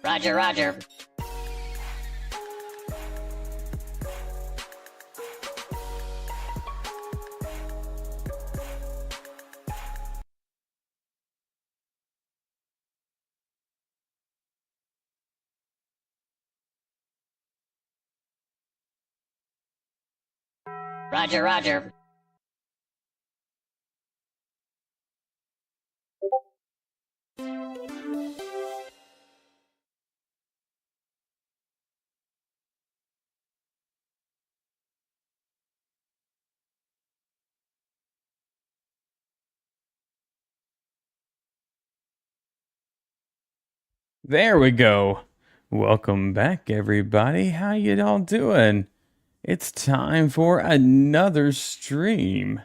Roger, roger. Roger, roger. There we go. Welcome back, everybody. How you all doing? It's time for another stream.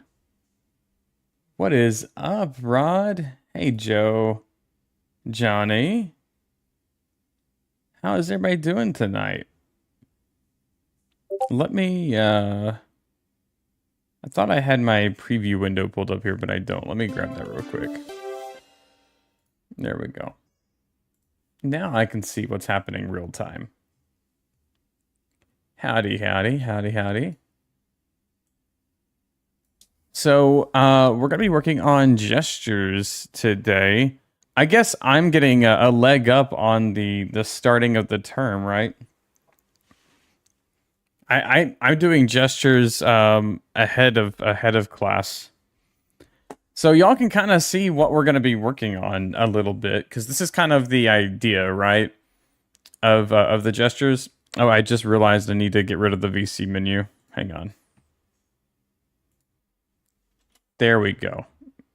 What is up, Rod? Hey, Joe. Johnny. How is everybody doing tonight? Let me, I thought I had my preview window pulled up here, but I don't. Let me grab that real quick. There we go. Now I can see what's happening real time. Howdy, howdy, howdy, howdy. So, we're going to be working on gestures today. I guess I'm getting a leg up on the starting of the term, right? I'm doing gestures ahead of class. So y'all can kind of see what we're going to be working on a little bit, because this is kind of the idea, right? Of the gestures. Oh, I just realized I need to get rid of the VC menu. Hang on. There we go.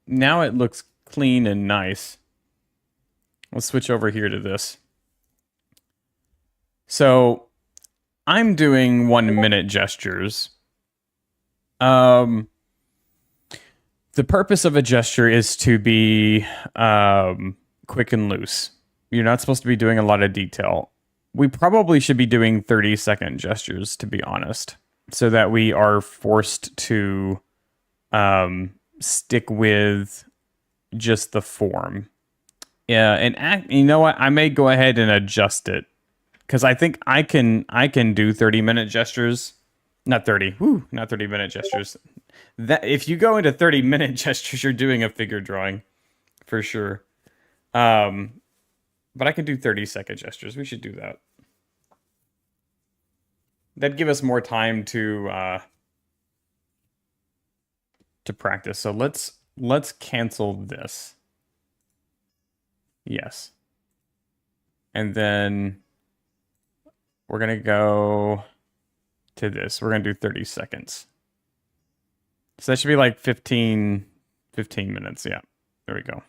Now it looks clean and nice. Let's switch over here to this. So I'm doing 1 minute gestures. The purpose of a gesture is to be quick and loose. You're not supposed to be doing a lot of detail. We probably should be doing 30-second gestures, to be honest, so that we are forced to stick with just the form. Yeah, and you know what? I may go ahead and adjust it, because I think I can do 30-minute gestures. Not 30. Woo, not 30-minute gestures. That if you go into 30-minute gestures, you're doing a figure drawing for sure. But I can do 30-second gestures. We should do that. That'd give us more time to practice. So let's cancel this. Yes. And then we're going to go to this. We're going to do 30 seconds. So that should be like 15 minutes. Yeah. There we go.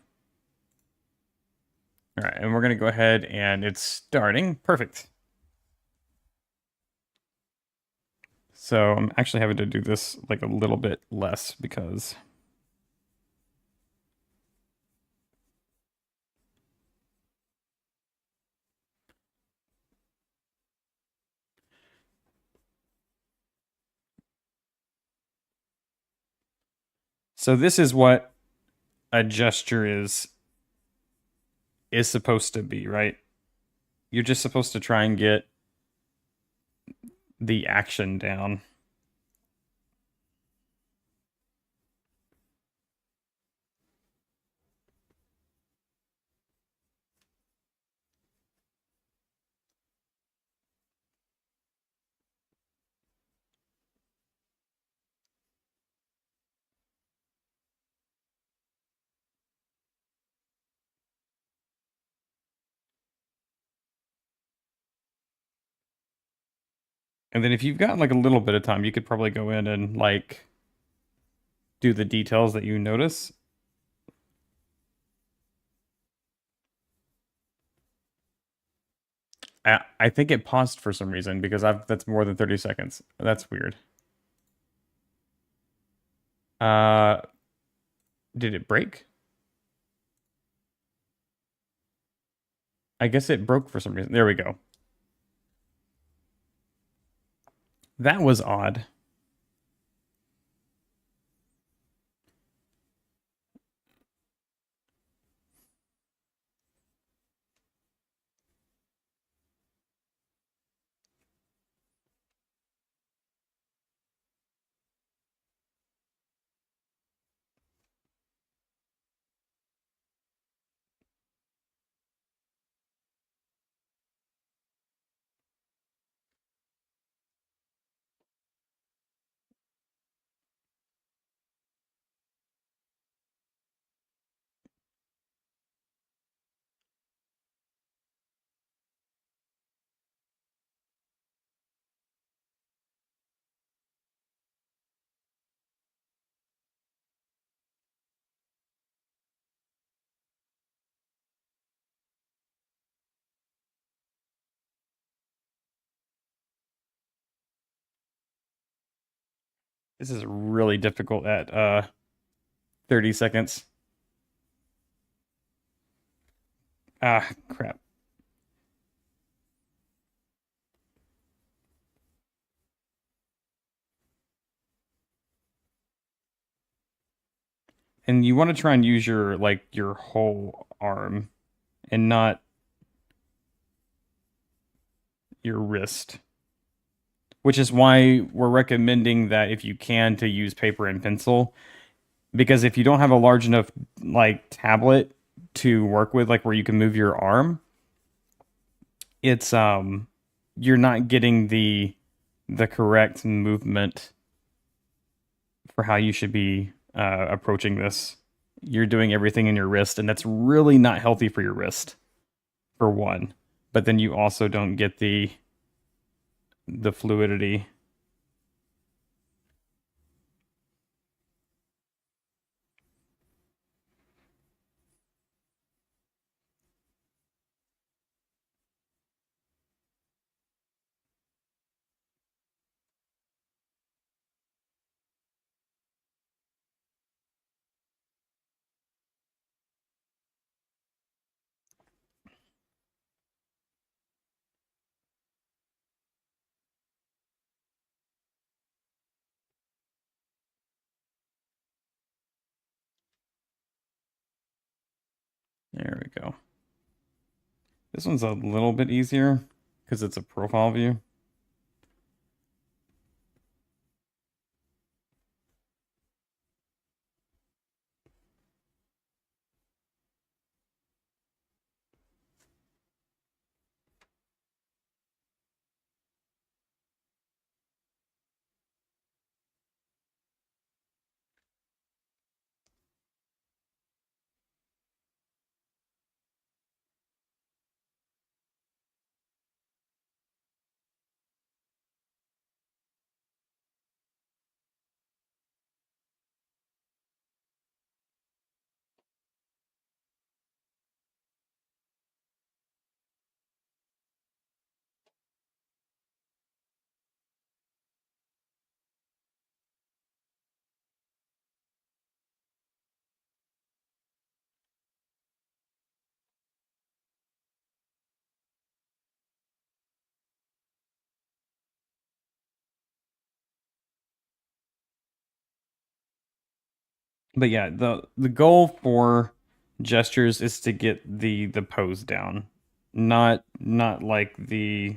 All right. And we're going to go ahead and it's starting. Perfect. So I'm actually having to do this like a little bit less because so this is what a gesture is supposed to be, right? You're just supposed to try and get the action down. And then if you've got like a little bit of time, you could probably go in and like do the details that you notice. I think it paused for some reason because that's more than 30 seconds. That's weird. Uh, did it break? I guess it broke for some reason. There we go. That was odd. This is really difficult at 30 seconds. Ah, crap. And you want to try and use your your whole arm and not your wrist. Which is why we're recommending that if you can to use paper and pencil, because if you don't have a large enough tablet to work with, like where you can move your arm, it's you're not getting the correct movement for how you should be approaching this. You're doing everything in your wrist, and that's really not healthy for your wrist, for one. But then you also don't get the fluidity. There we go. This one's a little bit easier because it's a profile view. But yeah, the goal for gestures is to get the pose down, not like the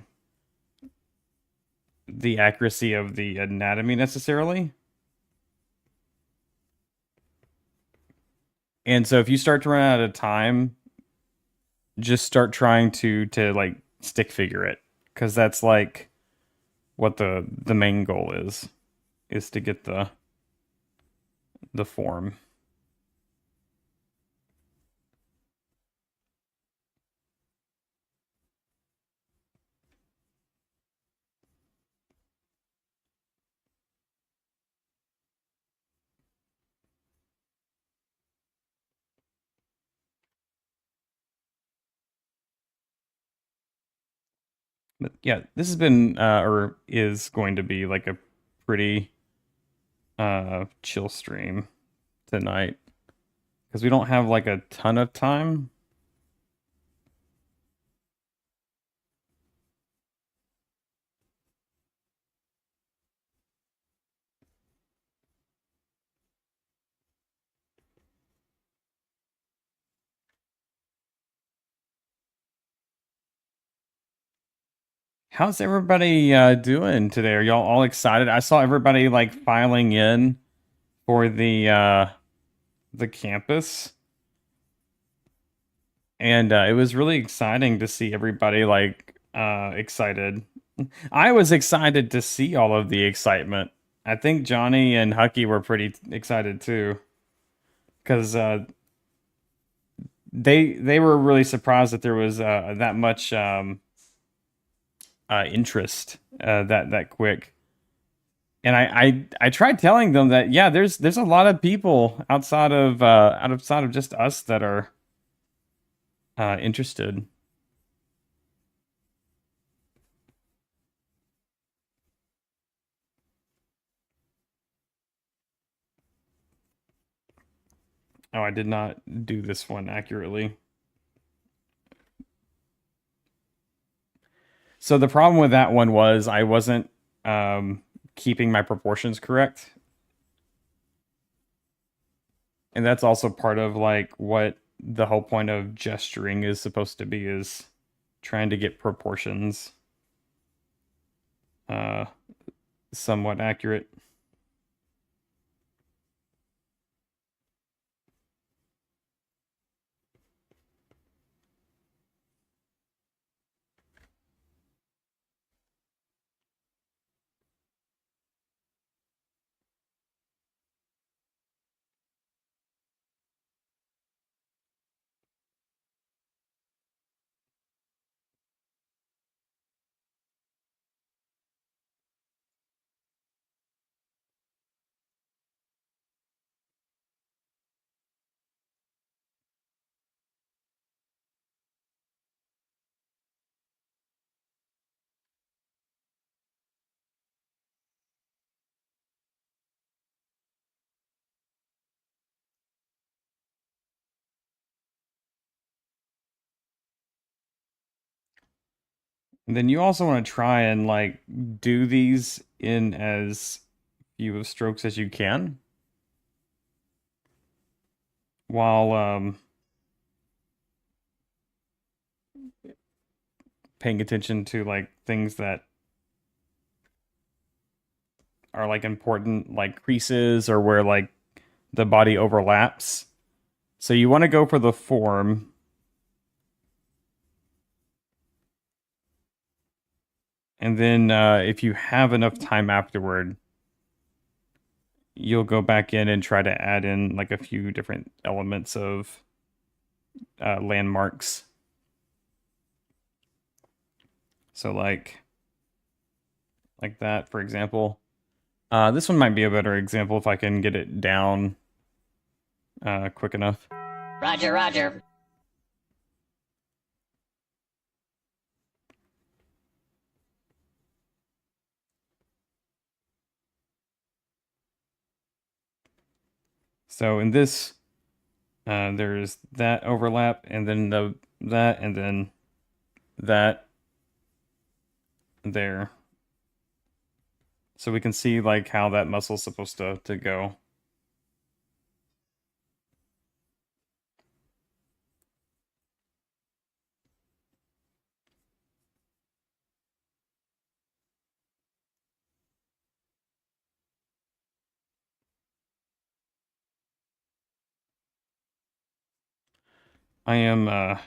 accuracy of the anatomy necessarily. And so if you start to run out of time, just start trying to like stick figure it, because that's like what the main goal is to get the form. But yeah, this has been or is going to be like a pretty chill stream tonight because we don't have like a ton of time. How's everybody doing today? Are y'all all excited? I saw everybody like filing in for the campus, and it was really exciting to see everybody like excited. I was excited to see all of the excitement. I think Johnny and Hucky were pretty excited too, because they were really surprised that there was that much interest that quick. And I tried telling them that yeah, there's a lot of people outside of just us that are interested. Oh, I did not do this one accurately. So the problem with that one was I wasn't keeping my proportions correct. And that's also part of like what the whole point of gesturing is supposed to be, is trying to get proportions uh somewhat accurate. And then you also want to try and like do these in as few of strokes as you can, while paying attention to like things that are like important, like creases or where like the body overlaps. So you want to go for the form. And then if you have enough time afterward, you'll go back in and try to add in like a few different elements of landmarks. So like that, for example. This one might be a better example if I can get it down quick enough. Roger, roger. So in this, there's that overlap, and then that, and then that there. So we can see like how that muscle's supposed to go. I am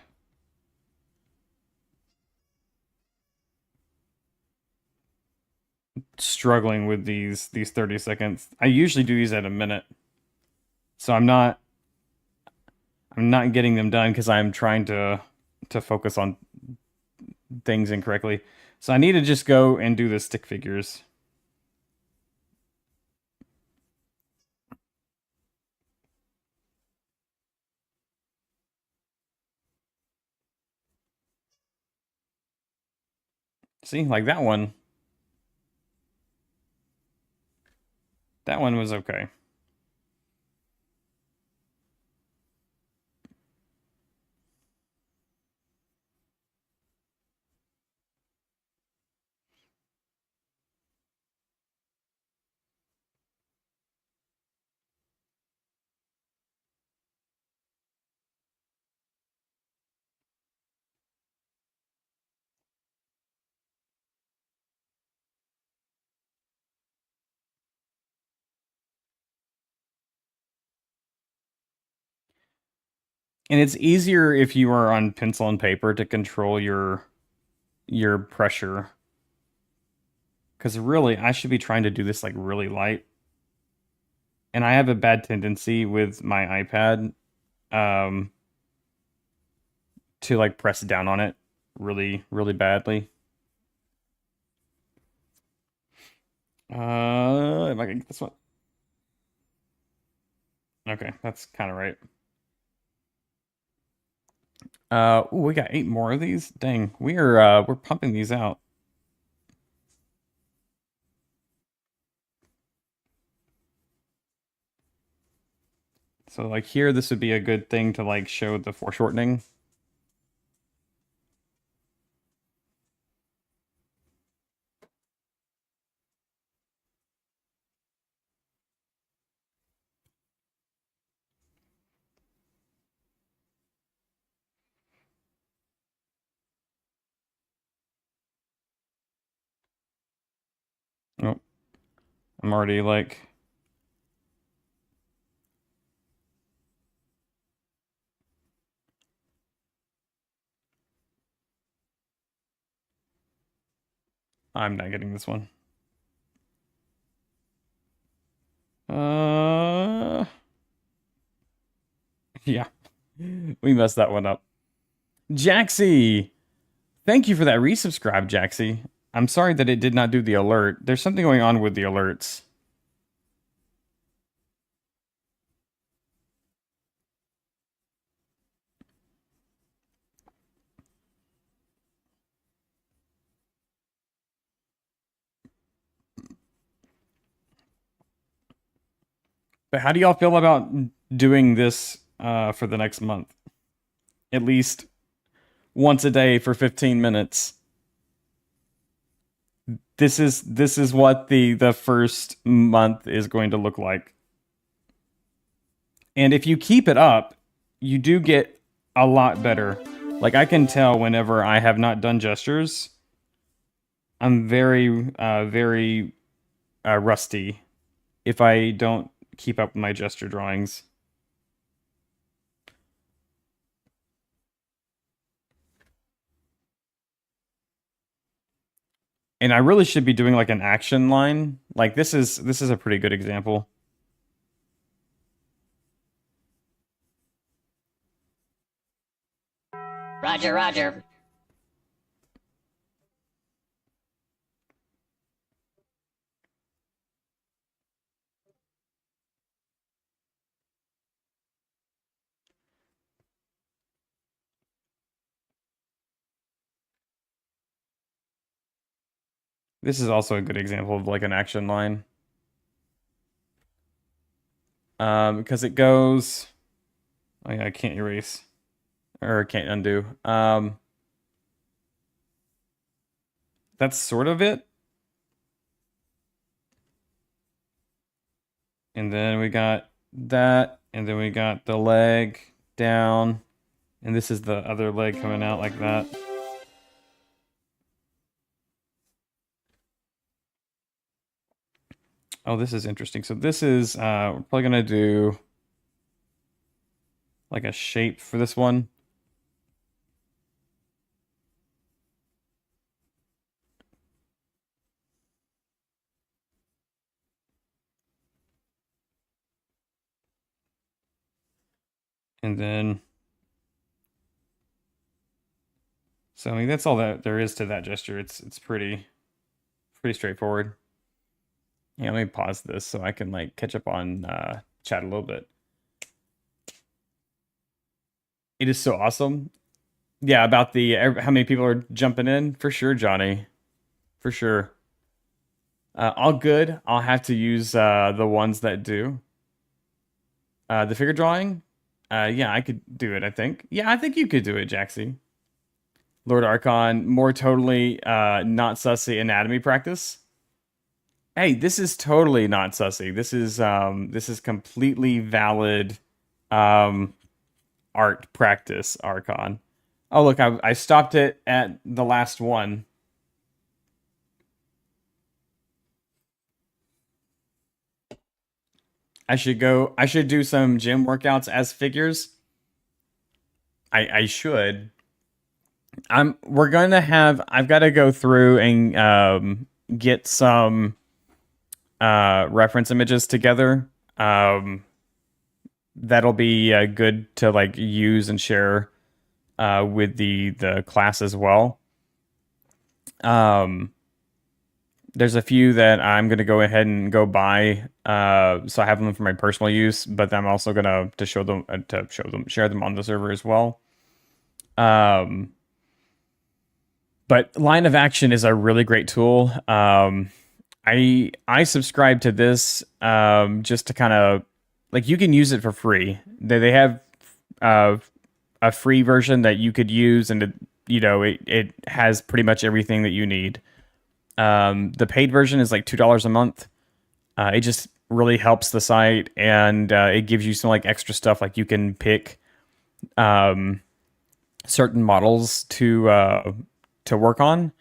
struggling with these 30 seconds. I usually do these at a minute. So I'm not getting them done because I'm trying to focus on things incorrectly. So I need to just go and do the stick figures. See, like that one. That one was okay. And it's easier if you are on pencil and paper to control your pressure. Because really, I should be trying to do this like really light. And I have a bad tendency with my iPad um, to like press down on it really, really badly. If I can get this one. Okay, that's kind of right. Ooh, we got 8 more of these. Dang, we're pumping these out. So like here, this would be a good thing to like show the foreshortening. Oh, I'm already like... I'm not getting this one. Yeah. We messed that one up. Jaxie! Thank you for that resubscribe, Jaxie. I'm sorry that it did not do the alert. There's something going on with the alerts. But how do y'all feel about doing this for the next month? At least once a day for 15 minutes. This is what the first month is going to look like. And if you keep it up, you do get a lot better. Like I can tell whenever I have not done gestures, I'm very rusty if I don't keep up with my gesture drawings. And I really should be doing like an action line. Like this is a pretty good example. Roger, roger. This is also a good example of like an action line. Because it goes... Oh yeah, I can't erase. Or can't undo. That's sort of it. And then we got that, and then we got the leg down, and this is the other leg coming out like that. Oh, this is interesting. So this is, we're probably gonna do like a shape for this one. And then, so I mean, that's all that there is to that gesture. It's pretty straightforward. Yeah, let me pause this so I can like catch up on chat a little bit. It is so awesome. Yeah, about the how many people are jumping in for sure, Johnny, for sure. All good. I'll have to use the ones that do. The figure drawing. Yeah, I could do it. I think. Yeah, I think you could do it, Jaxie. Lord Archon, more totally not sussy anatomy practice. Hey, this is totally not sussy. This is completely valid art practice, Archon. Oh look, I stopped it at the last one. I should do some gym workouts as figures. I should. We're gonna have I've got to go through and get some reference images together. That'll be good to like use and share with the class as well. There's a few that I'm gonna go ahead and go buy, so I have them for my personal use. But I'm also gonna share them on the server as well. But line of action is a really great tool. I subscribe to this just to kind of like you can use it for free. They have uh, a free version that you could use, and it has pretty much everything that you need. The paid version is like $2 a month. It just really helps the site, and it gives you some like extra stuff, like you can pick certain models to work on.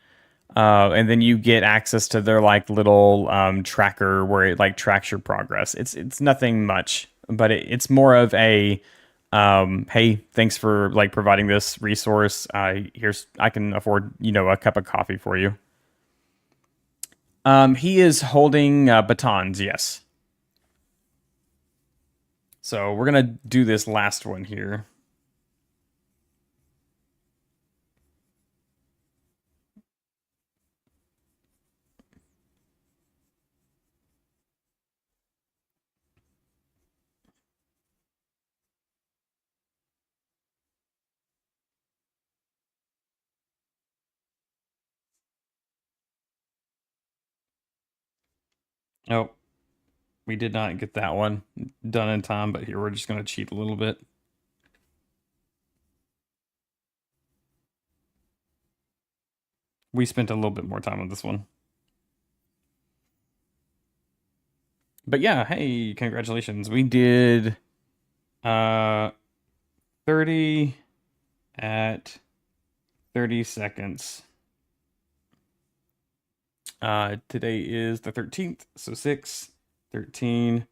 And then you get access to their like little tracker where it like tracks your progress. It's nothing much, but it's more of a hey, thanks for like providing this resource. I can afford a cup of coffee for you. He is holding batons, yes. So we're gonna do this last one here. Oh, we did not get that one done in time, but here we're just gonna cheat a little bit. We spent a little bit more time on this one. But yeah, hey, congratulations. We did 30 at 30 seconds. Today is the 13th, so 6, 13,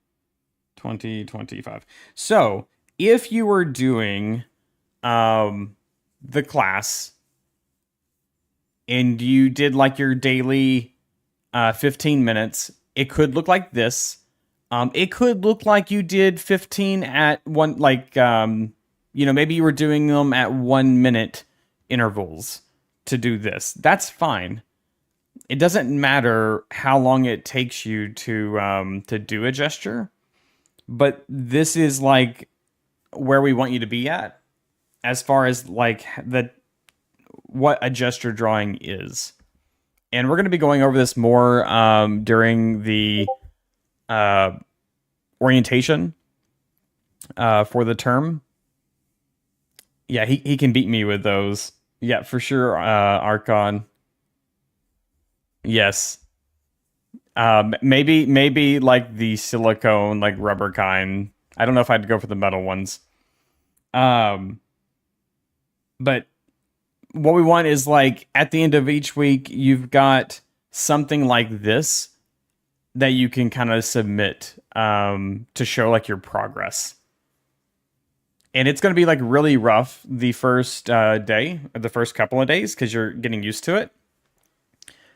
20, 25. So if you were doing the class and you did like your daily 15 minutes, it could look like this. It could look like you did 15 at one, like, maybe you were doing them at 1 minute intervals to do this. That's fine. It doesn't matter how long it takes you to do a gesture, but this is like where we want you to be at as far as like what a gesture drawing is. And we're going to be going over this more during the orientation for the term. Yeah, he can beat me with those. Yeah, for sure, Archon. Yes. Maybe like the silicone, like rubber kind. I don't know if I'd go for the metal ones. But what we want is like at the end of each week, you've got something like this that you can kind of submit to show like your progress. And it's going to be like really rough the first day, or the first couple of days, because you're getting used to it.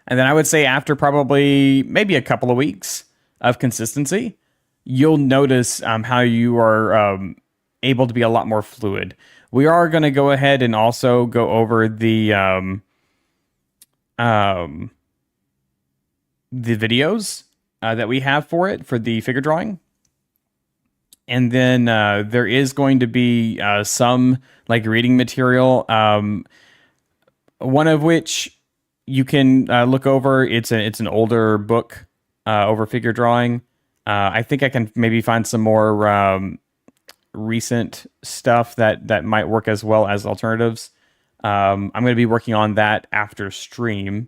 And then I would say after probably maybe a couple of weeks of consistency, you'll notice how you are able to be a lot more fluid. We are going to go ahead and also go over the videos that we have for it, for the figure drawing. And then there is going to be some like reading material, one of which you can look over. It's an older book over figure drawing. I think I can maybe find some more recent stuff that might work as well as alternatives. I'm going to be working on that after stream.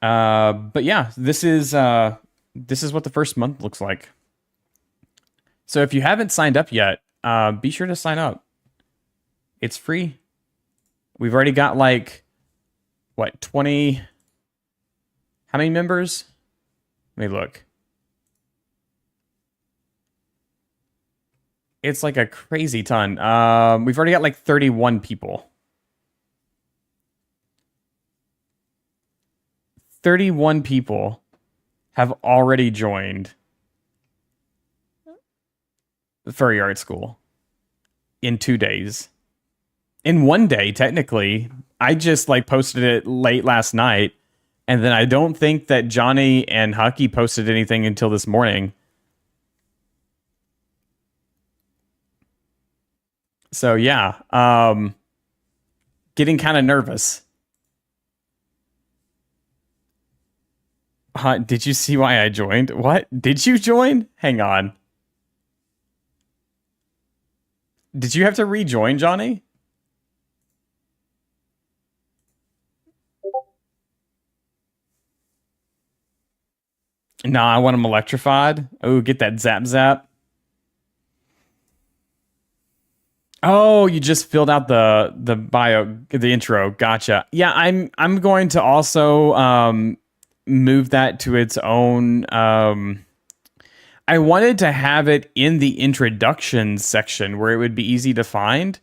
But yeah, this is what the first month looks like. So if you haven't signed up yet, be sure to sign up. It's free. We've already got like, what, 20? How many members? Let me look. It's like a crazy ton. We've already got like 31 people. 31 people have already joined the Furry Art School in 2 days. In 1 day, technically. I just like posted it late last night, and then I don't think that Johnny and Hucky posted anything until this morning. So yeah, getting kind of nervous. Did you see why I joined? What? Did you join? Hang on. Did you have to rejoin, Johnny? No, I want them electrified. Oh, get that zap zap. Oh, you just filled out the bio, the intro. Gotcha. Yeah, I'm going to also move that to its own. I wanted to have it in the introduction section where it would be easy to find,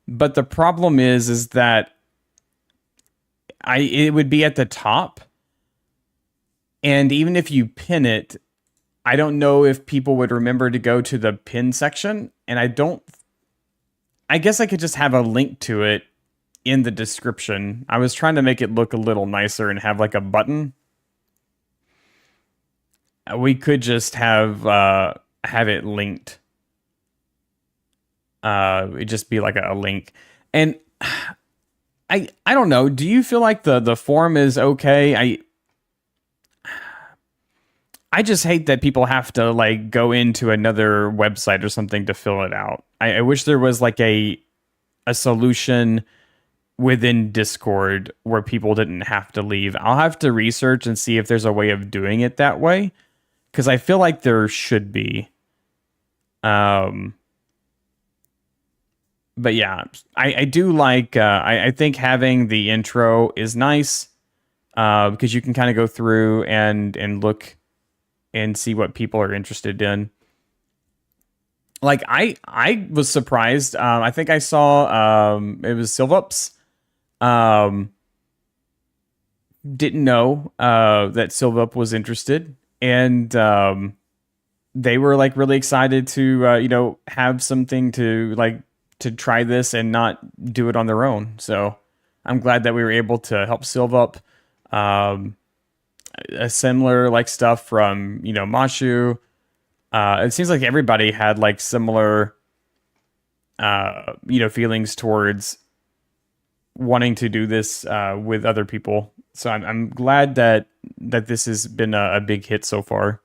but the problem is that it would be at the top, and even if you pin it, I don't know if people would remember to go to the pin section, and I guess I could just have a link to it in the description. I was trying to make it look a little nicer and have like a button. We could just have it linked. It'd just be like a link. And I don't know. Do you feel like the form is okay? I just hate that people have to like go into another website or something to fill it out. I wish there was like a solution within Discord where people didn't have to leave. I'll have to research and see if there's a way of doing it that way, because I feel like there should be. But yeah, I do like. I think having the intro is nice because you can kind of go through and look and see what people are interested in. Like I was surprised. I think I saw it was Silvups. Didn't know that Silvup was interested, and they were like really excited to have something to like to try this and not do it on their own. So I'm glad that we were able to help Silvup. A similar like stuff from Mashu. It seems like everybody had like similar feelings towards wanting to do this with other people. So I'm glad that this has been a big hit so far.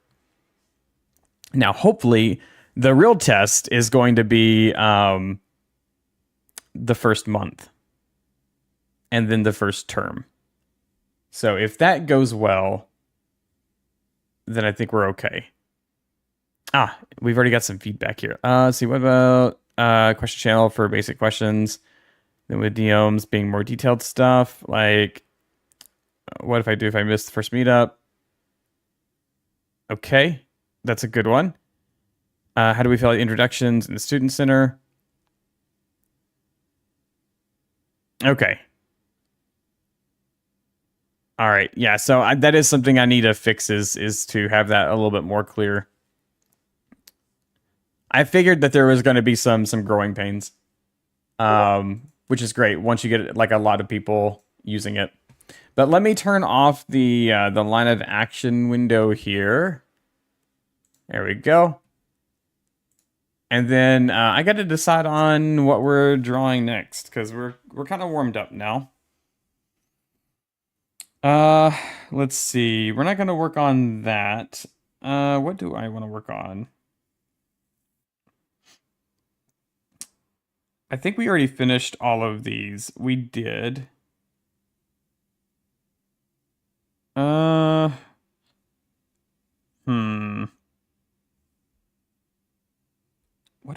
Now, hopefully, the real test is going to be the first month and then the first term. So if that goes well, then I think we're okay. We've already got some feedback here. Let's see, what about question channel for basic questions? Then with DMs being more detailed stuff, like what if I miss the first meetup? Okay, that's a good one. How do we feel like introductions in the student center? Okay. All right. Yeah. So that is something I need to fix is to have that a little bit more clear. I figured that there was going to be some growing pains, which is great once you get like a lot of people using it. But let me turn off the line of action window here. There we go. And then I got to decide on what we're drawing next because we're kind of warmed up now. Let's see. We're not going to work on that. What do I want to work on? I think we already finished all of these. We did. What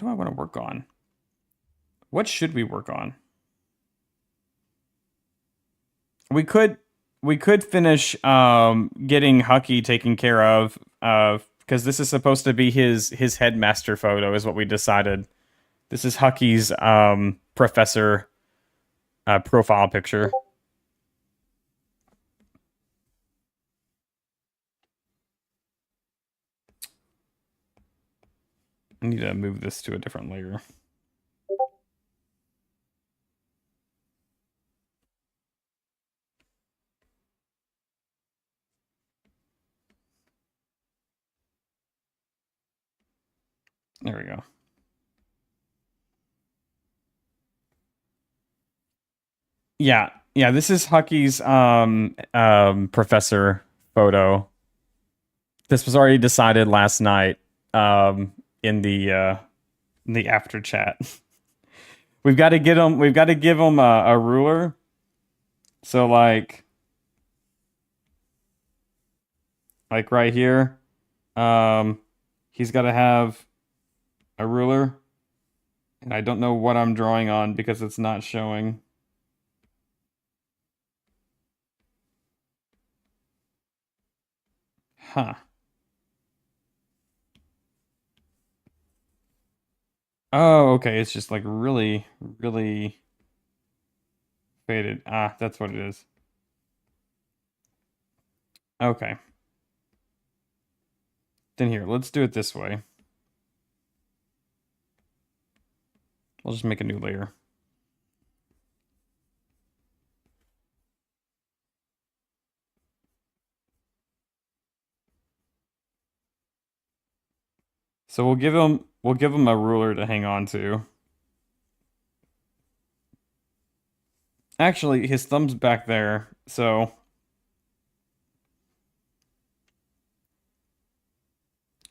do I want to work on? What should we work on? We could finish getting Hucky taken care of because this is supposed to be his headmaster photo is what we decided. This is Hucky's professor profile picture. I need to move this to a different layer. There we go. Yeah, this is Hucky's professor photo. This was already decided last night in the after chat. we've got to get them. We've got to give them a ruler. So like right here, um, he's got to have a ruler, and I don't know what I'm drawing on because it's not showing. Huh. Oh, okay. It's just like really, really faded. Ah, that's what it is. Okay. Then here, let's do it this way. We'll just make a new layer. So we'll give him a ruler to hang on to. Actually, his thumb's back there, so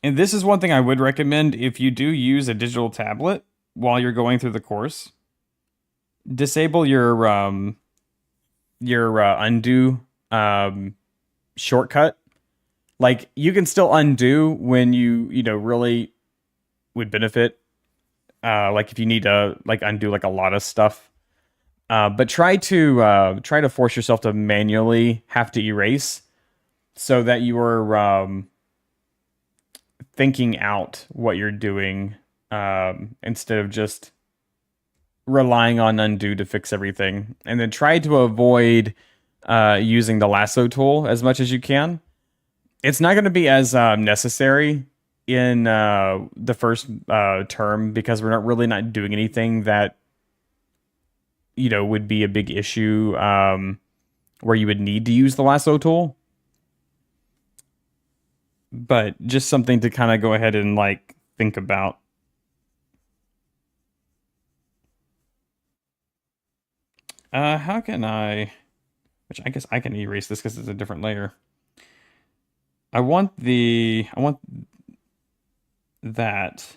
and this is one thing I would recommend if you do use a digital tablet while you're going through the course. Disable your undo shortcut. Like you can still undo when you know really would benefit. Like if you need to like undo like a lot of stuff. But try to force yourself to manually have to erase so that you are thinking out what you're doing instead of just relying on undo to fix everything. And then try to avoid using the lasso tool as much as you can. It's not going to be as necessary in the first term because we're not really not doing anything that would be a big issue where you would need to use the lasso tool. But just something to kind of go ahead and like think about. How can I? Which I guess I can erase this because it's a different layer. I want that.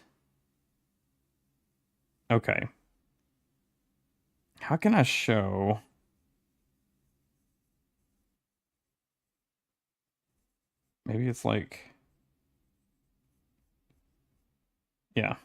Okay. How can I show? Maybe it's like, yeah.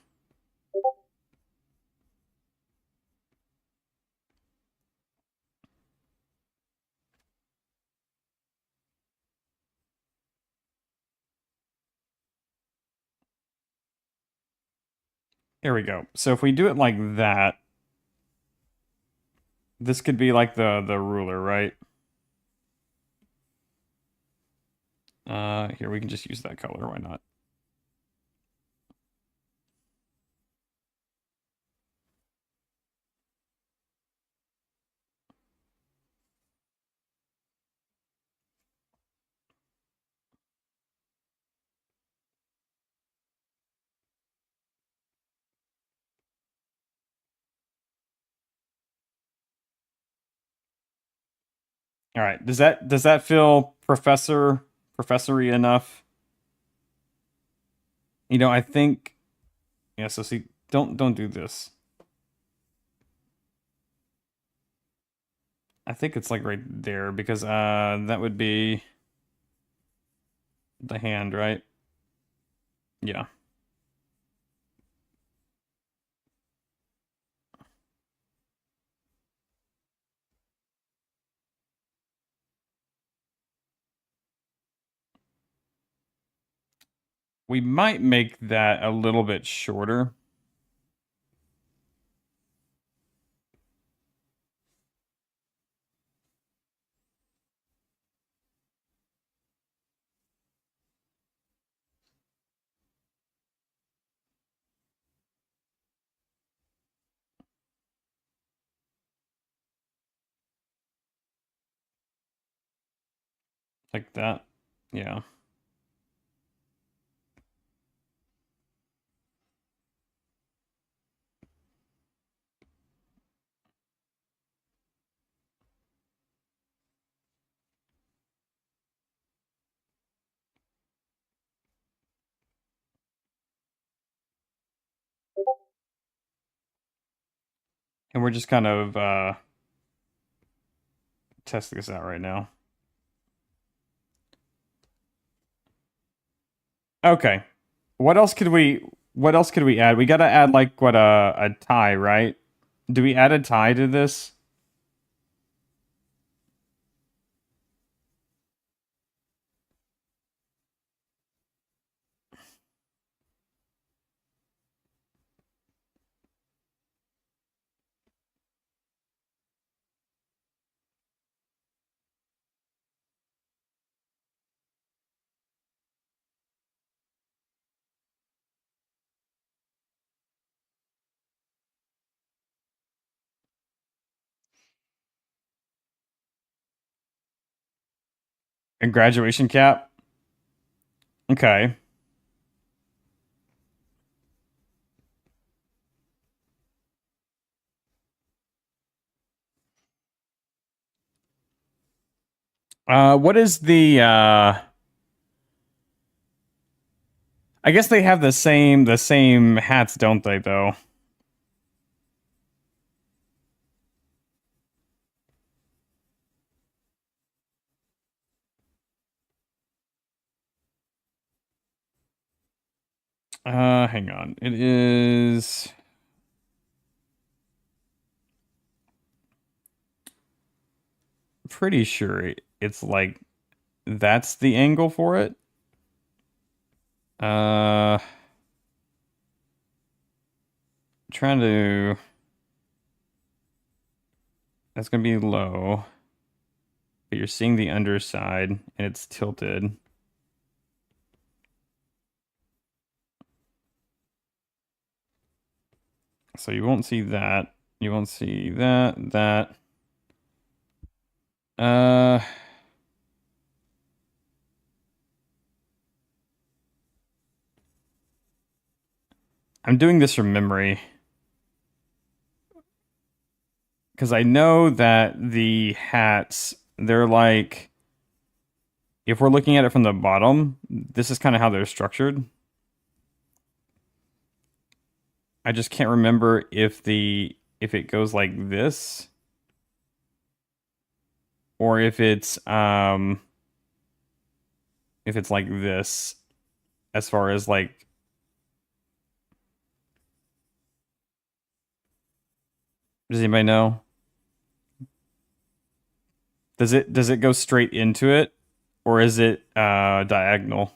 Here we go. So if we do it like that, this could be like the ruler, right? Here we can just use that color. Why not? All right. Does that feel professory enough? I think yeah, so see don't do this. I think it's like right there because that would be the hand, right? Yeah. We might make that a little bit shorter. Like that. Yeah. And we're just kind of testing this out right now. Okay. What else could we add? We gotta add like what a tie, right? Do we add a tie to this? A graduation cap? Okay. What is the I guess they have the same hats, don't they, though? Hang on. It is pretty sure it's like that's the angle for it. Uh Trying to that's gonna be low. But you're seeing the underside and it's tilted. So you won't see that. You won't see that. Uh, I'm doing this from memory because I know that the hats, they're like, if we're looking at it from the bottom, this is kind of how they're structured. I just can't remember if it goes like this or if it's like this as far as like does anybody know? Does it go straight into it or is it diagonal?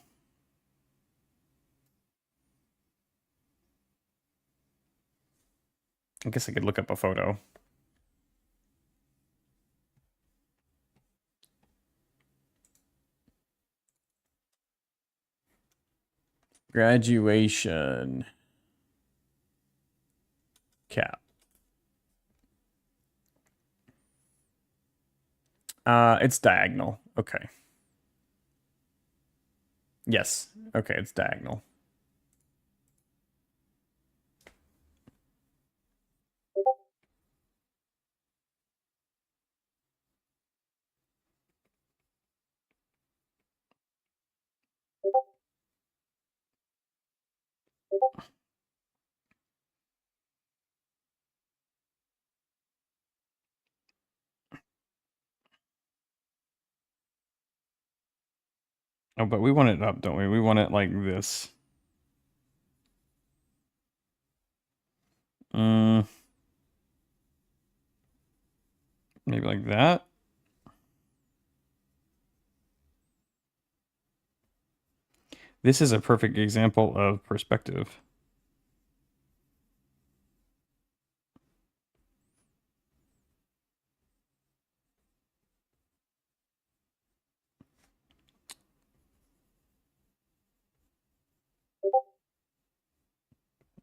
I guess I could look up a photo. Graduation cap. It's diagonal. Okay. Yes. Okay, it's diagonal. Oh, but we want it up, don't we? We want it like this. Mm, maybe like that. This is a perfect example of perspective.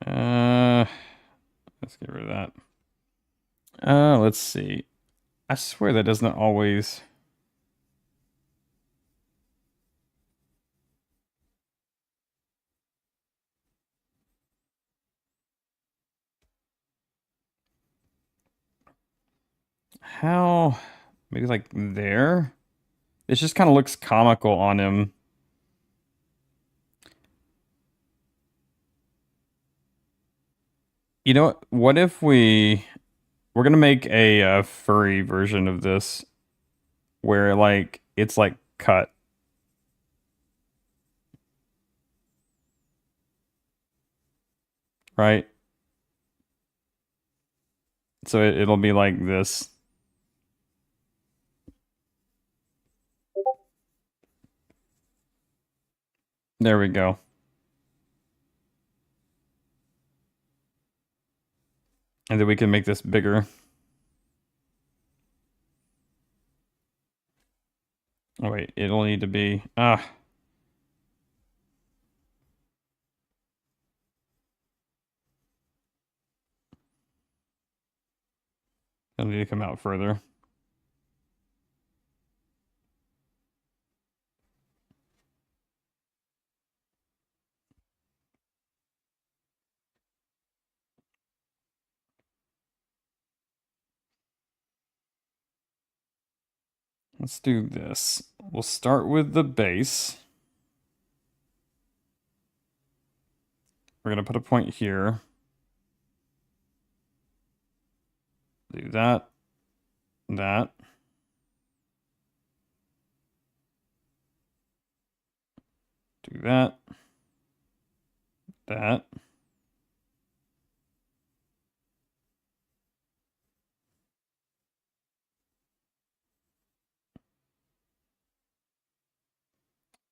Uh, let's get rid of that. Let's see. I swear that doesn't always. How? Maybe like there? It just kind of looks comical on him. You know what? What if we We're gonna make a furry version of this where like it's like cut. Right? So it'll be like this. There we go. And then we can make this bigger. Oh wait, it'll need to be it'll need to come out further. Let's do this. We'll start with the base. We're gonna put a point here. Do that. That. Do that. That.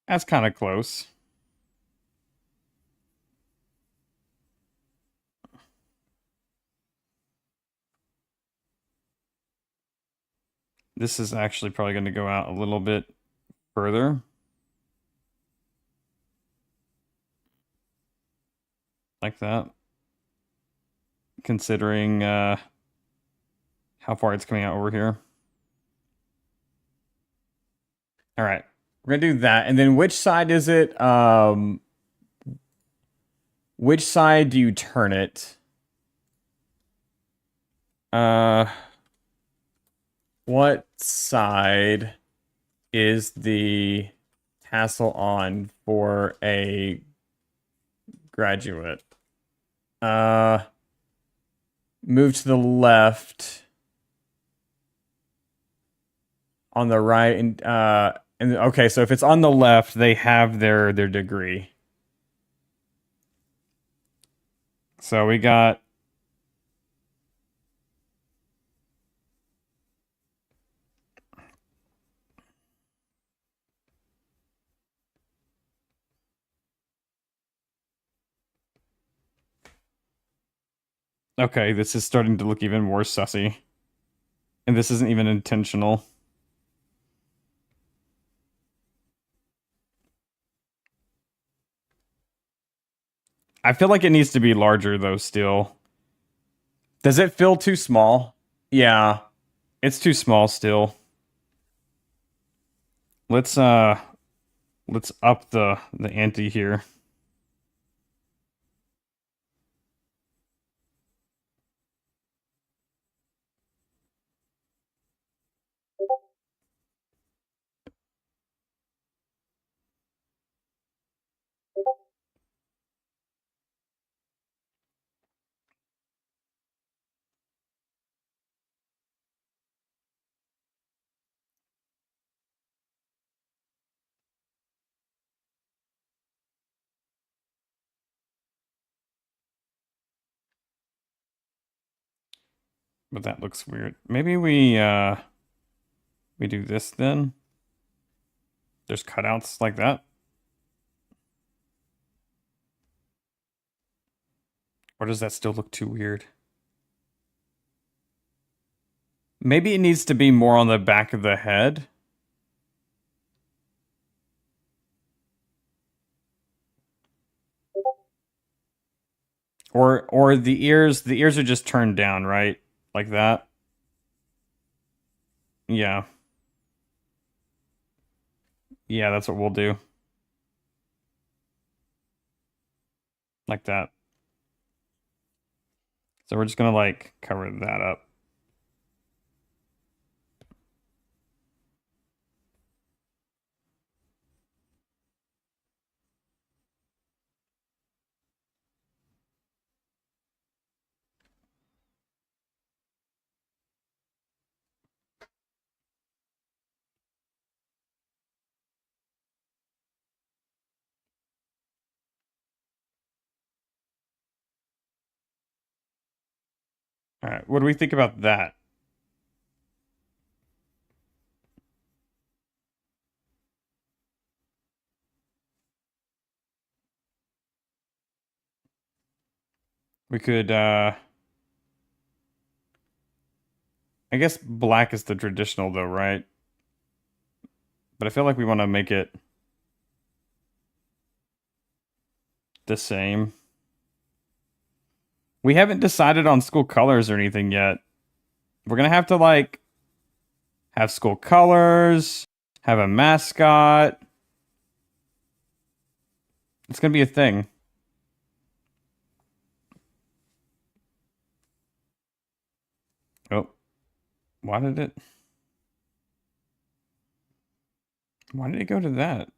That's kind of close. This is actually probably going to go out a little bit further. Like that. Considering how far it's coming out over here. All right. We're going to do that. And then which side is it? Which side do you turn it? What side is the tassel on for a graduate? Move to the left. On the right, and okay, so if it's on the left, they have their degree. So we got okay, this is starting to look even more sussy. And this isn't even intentional. I feel like it needs to be larger though still. Does it feel too small? Yeah. It's too small still. Let's up the ante here. But that looks weird. Maybe we do this then. There's cutouts like that. Or does that still look too weird? Maybe it needs to be more on the back of the head. Or the ears are just turned down, right? Like that. Yeah. Yeah, that's what we'll do. Like that. So we're just gonna like cover that up. All right, what do we think about that? We could, I guess black is the traditional though, right? But I feel like we want to make it the same. We haven't decided on school colors or anything yet. We're gonna have to like have school colors, have a mascot. It's gonna be a thing. Oh, why did it? Why did it go to that?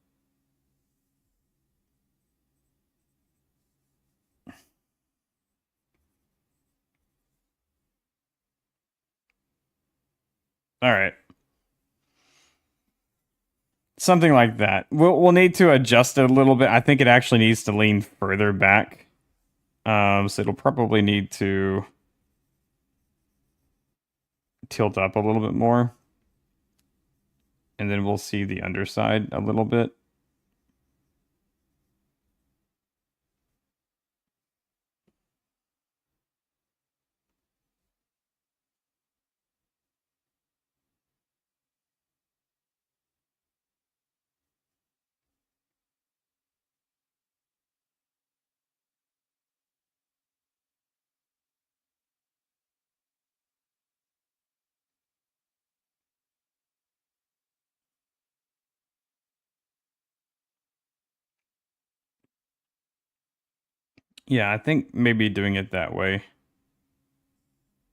All right. Something like that. We'll need to adjust it a little bit. I think it actually needs to lean further back. So it'll probably need to tilt up a little bit more. And then we'll see the underside a little bit. Yeah, I think maybe doing it that way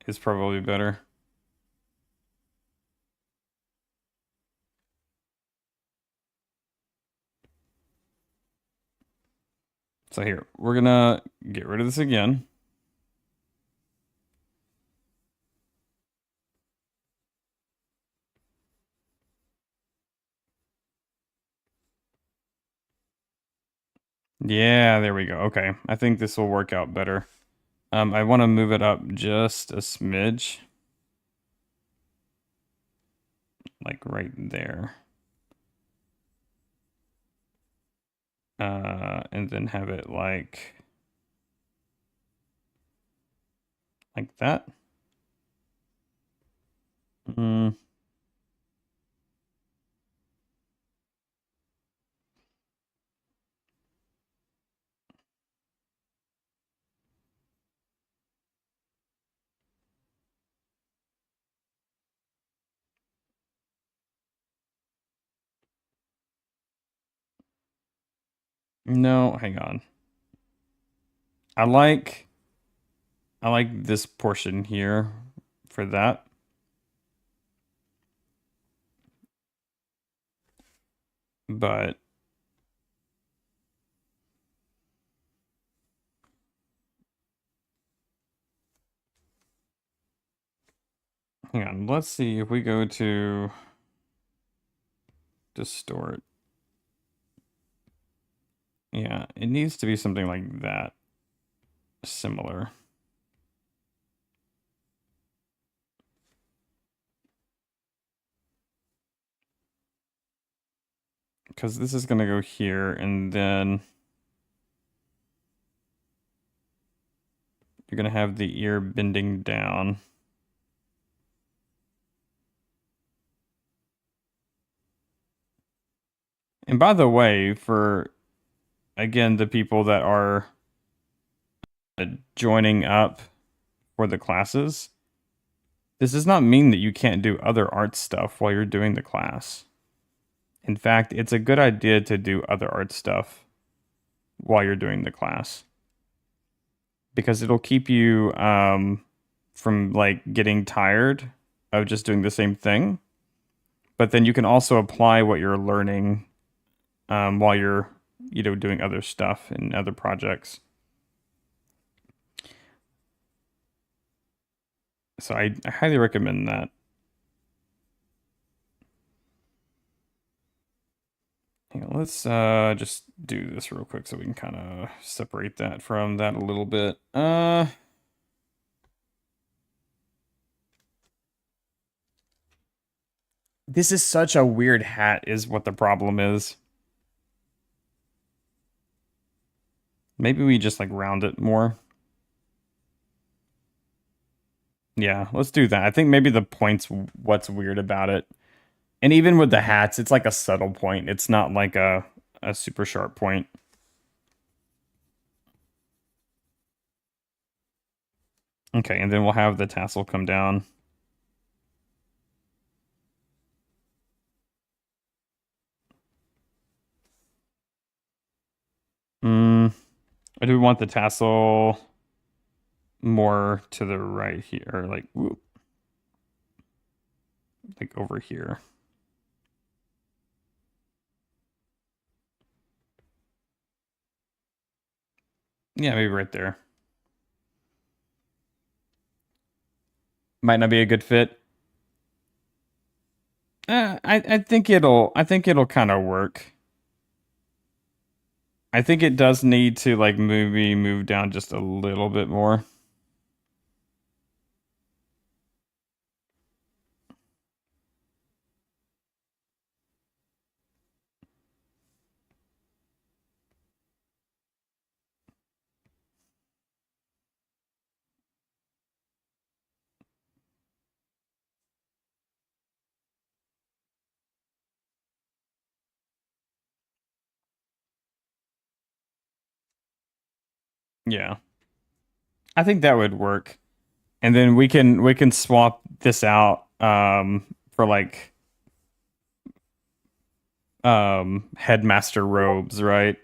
is probably better. So here, we're gonna get rid of this again. Yeah, there we go. Okay, I think this will work out better. I want to move it up just a smidge. Like right there. And then have it like that. Mm. No, hang on. I like this portion here for that. But hang on, let's see if we go to distort. Yeah, it needs to be something like that. Similar. Because this is going to go here, and then you're going to have the ear bending down. And by the way, for, again, the people that are joining up for the classes, this does not mean that you can't do other art stuff while you're doing the class. In fact, it's a good idea to do other art stuff while you're doing the class. Because it'll keep you from like getting tired of just doing the same thing. But then you can also apply what you're learning while you're, doing other stuff and other projects. So I highly recommend that. Hang on, let's just do this real quick so we can kind of separate that from that a little bit. This is such a weird hat is what the problem is. Maybe we just like round it more. Yeah, let's do that. I think maybe the point's what's weird about it. And even with the hats, it's like a subtle point. It's not like a super sharp point. Okay, and then we'll have the tassel come down. Or do we want the tassel more to the right here? Or like, whoop, like over here. Yeah, maybe right there. Might not be a good fit. I think it'll kind of work. I think it does need to like maybe move down just a little bit more. Yeah. I think that would work. And then we can swap this out for like headmaster robes, right?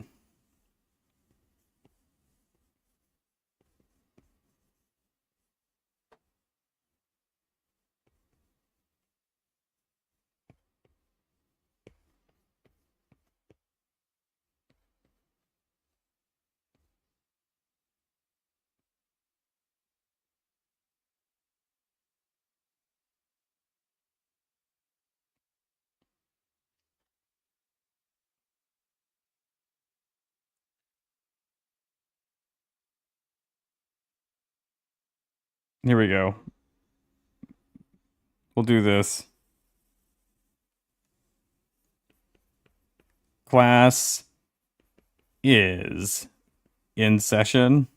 Here we go. We'll do this. Class is in session.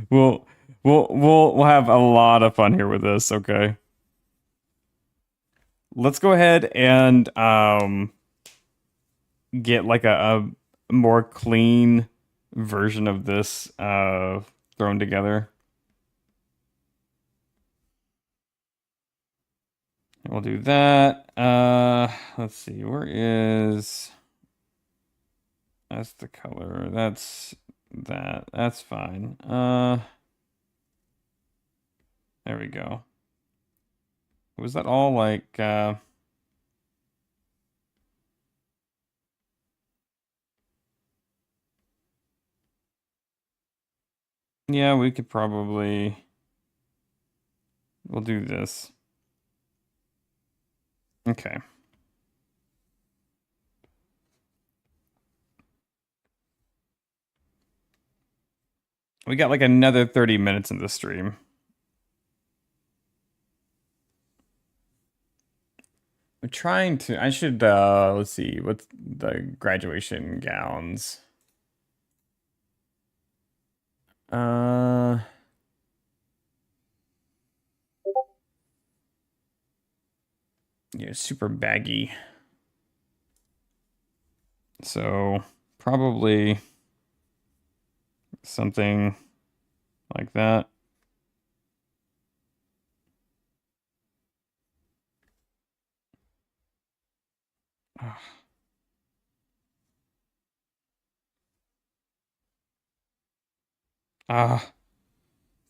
we'll we'll have a lot of fun here with this, okay? Let's go ahead and get like a more clean version of this thrown together. We'll do that. Let's see. Where is that's the color. That's that. That's fine. There we go. Was that all like yeah, we could probably we'll do this. Okay. We got like another 30 minutes in the stream. I'm trying to I should let's see what's the graduation gowns. Uh yeah, super baggy. So probably something like that. Ah,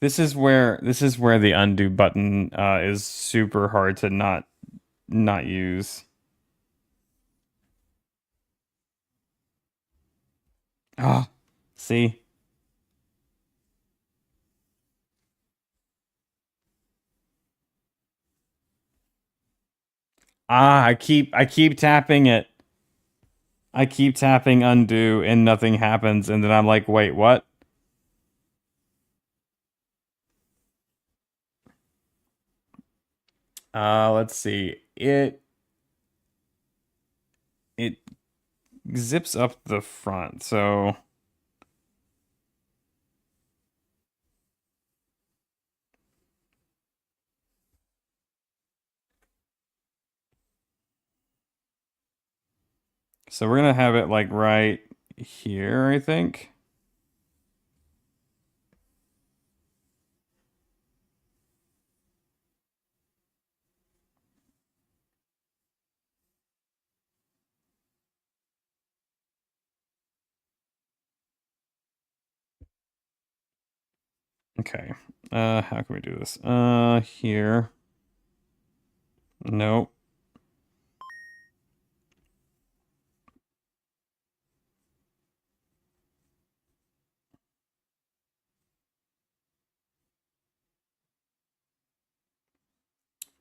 this is where the undo button is super hard to not use. Ah, see? Ah, I keep tapping it. I keep tapping undo and nothing happens, and then I'm like, wait, what? Let's see. It zips up the front, so we're gonna have it like right here, I think. Okay. How can we do this? Here. Nope.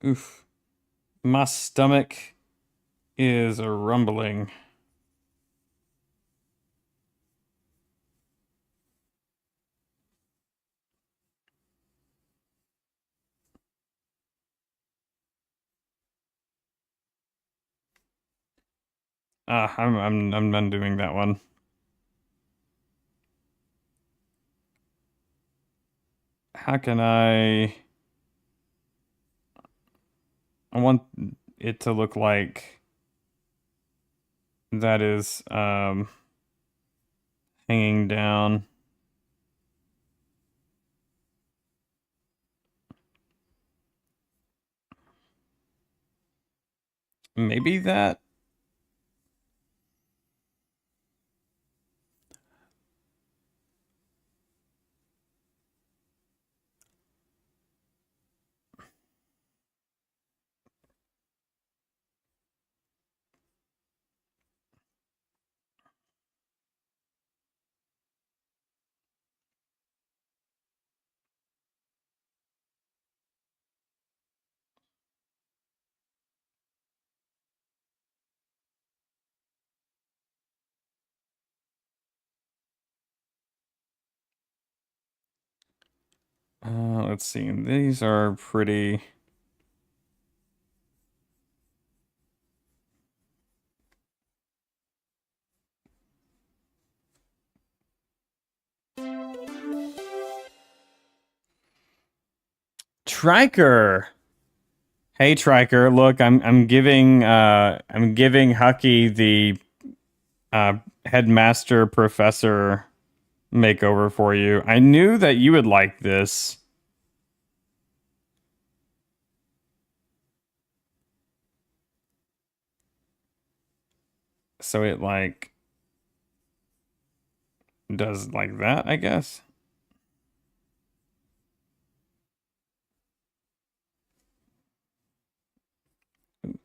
Oof. My stomach is a rumbling. I'm undoing that one. How can I want it to look like that is hanging down. Maybe that. Let's see. These are pretty. Triker. Hey Triker, look, I'm giving Hucky the headmaster professor makeover for you. I knew that you would like this. So it like does like that, I guess.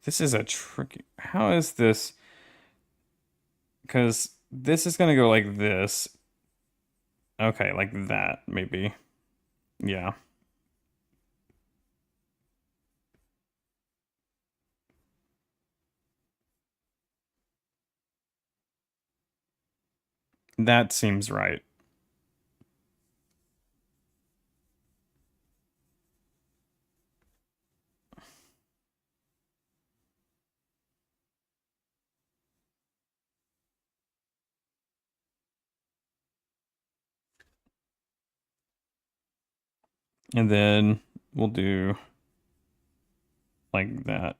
This is a tricky. How is this? Because this is gonna go like this. Okay, like that, maybe. Yeah. That seems right. And then we'll do like that.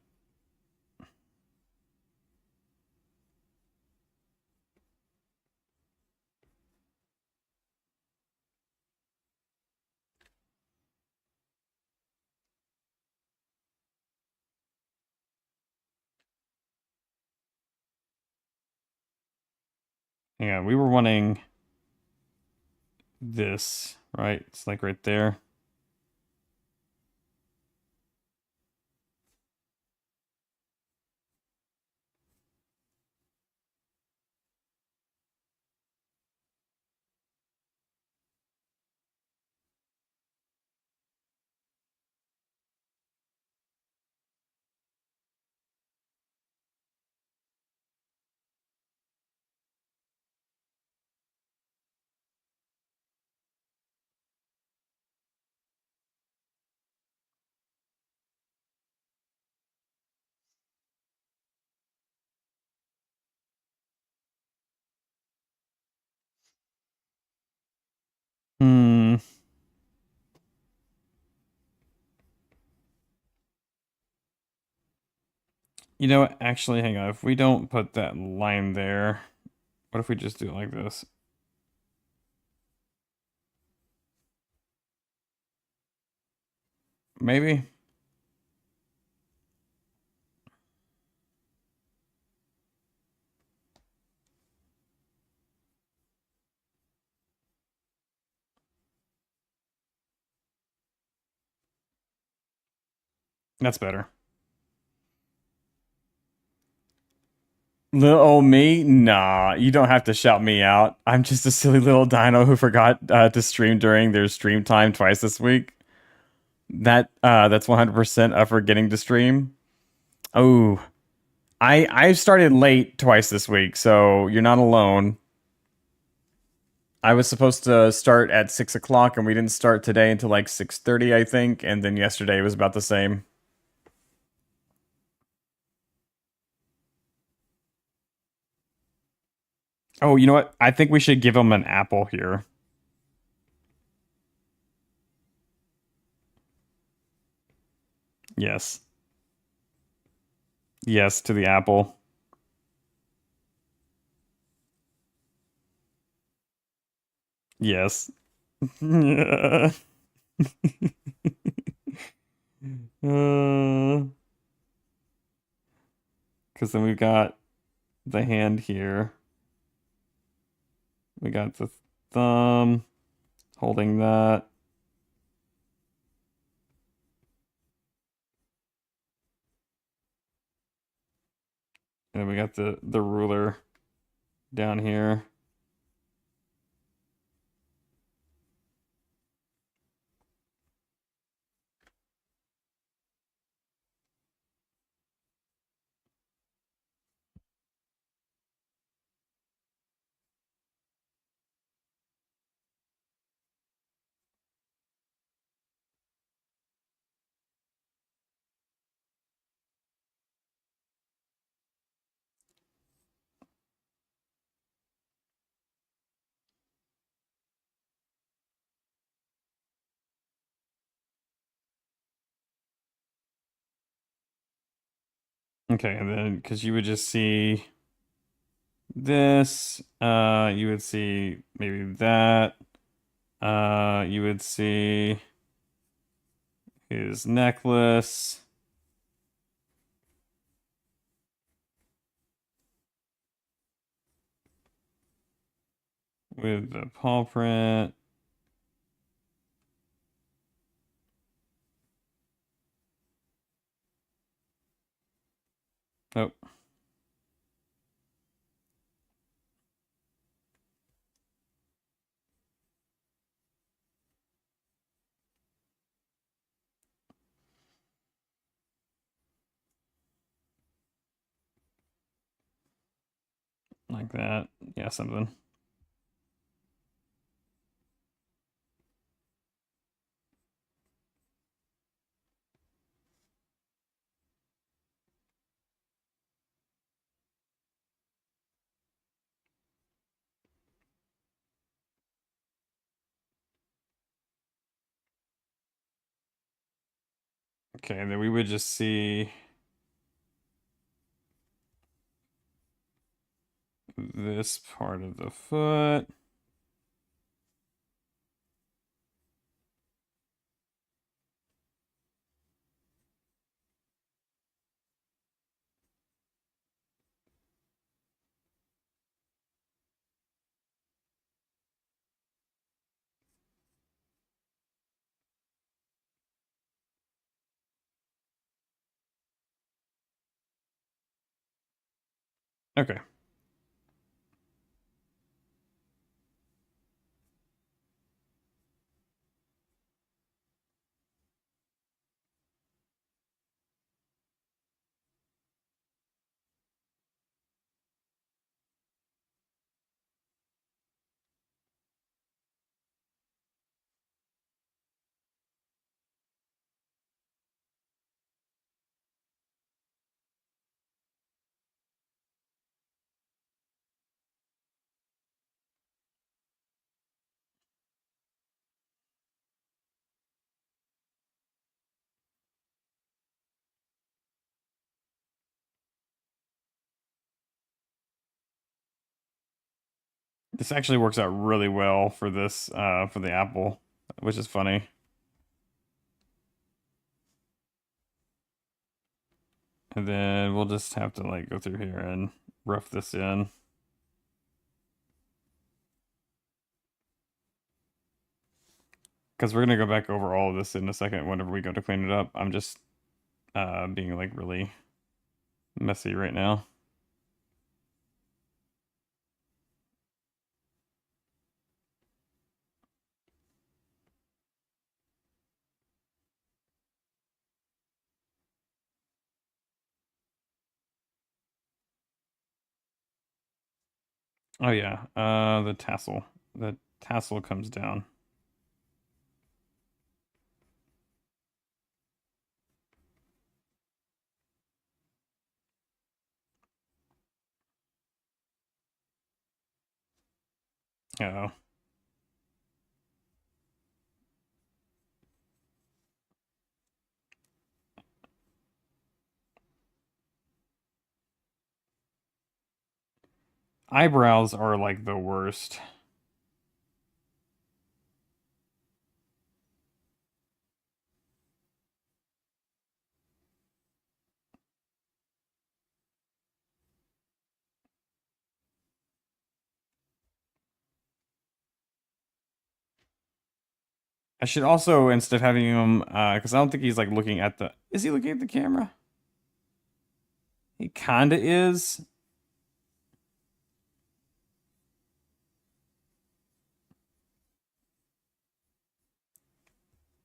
Yeah, we were wanting this, right? It's like right there. You know what? Actually, hang on. If we don't put that line there, what if we just do it like this? Maybe? That's better. Little old me? Nah, you don't have to shout me out. I'm just a silly little dino who forgot to stream during their stream time twice this week. That's 100% of forgetting to stream. Oh, I started late twice this week, so you're not alone. I was supposed to start at 6 o'clock, and we didn't start today until like 6:30, I think, and then yesterday was about the same. Oh, you know what? I think we should give him an apple here. Yes. Yes to the apple. Yes. Because then we've got the hand here. We got the thumb holding that. And then we got the ruler down here. Okay, and then because you would just see this, you would see maybe that. You would see his necklace with the paw print. Oh, like that. Yeah, something. Okay, and then we would just see this part of the foot. Okay. This actually works out really well for this, for the apple, which is funny. And then we'll just have to like go through here and rough this in. Because we're gonna go back over all of this in a second whenever we go to clean it up. I'm just being like really messy right now. Oh yeah, the tassel. The tassel comes down. Oh. Eyebrows are like the worst. I should also, instead of having him, because I don't think he's like looking at the. Is he looking at the camera? He kinda is.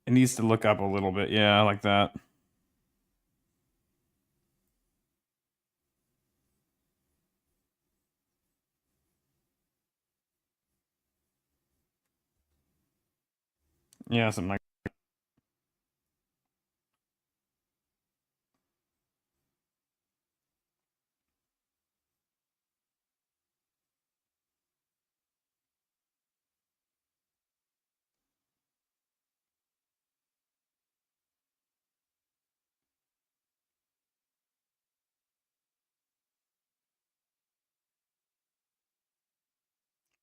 It needs to look up a little bit. Yeah, like that. Yeah, something like.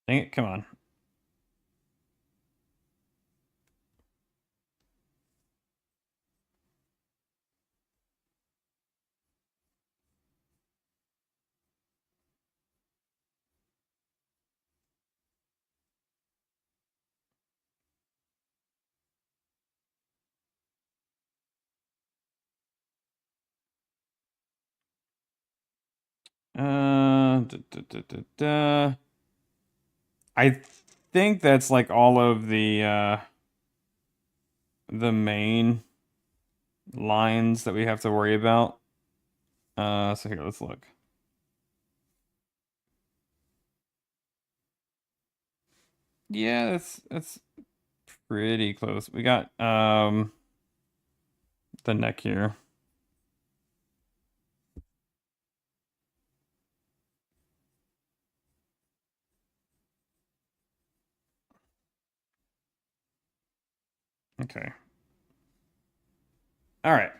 Dang it! Come on. Da, da, da, da, da. I think that's like all of the main lines that we have to worry about. So here, let's look. Yeah, that's pretty close. We got the neck here. Okay. All right.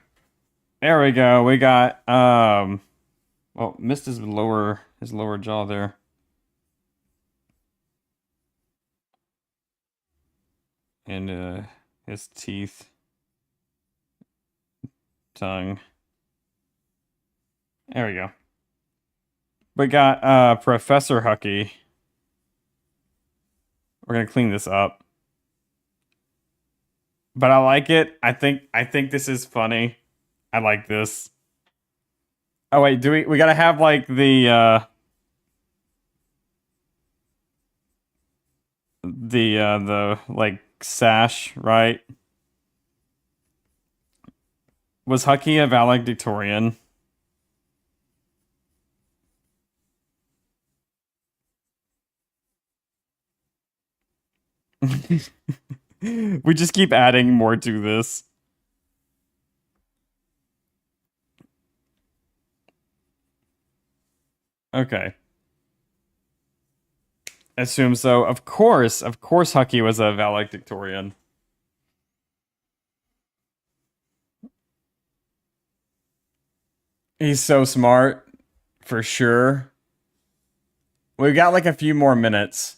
There we go. We got well, missed his lower jaw there. And his teeth, tongue. There we go. We got Professor Hucky. We're gonna clean this up. But I like it. I think this is funny. I like this. Oh wait, do we gotta have like the like sash, right? Was Hucky a valedictorian? We just keep adding more to this. Okay. Assume so. Of course, Hucky was a valedictorian. He's so smart, for sure. We got like a few more minutes.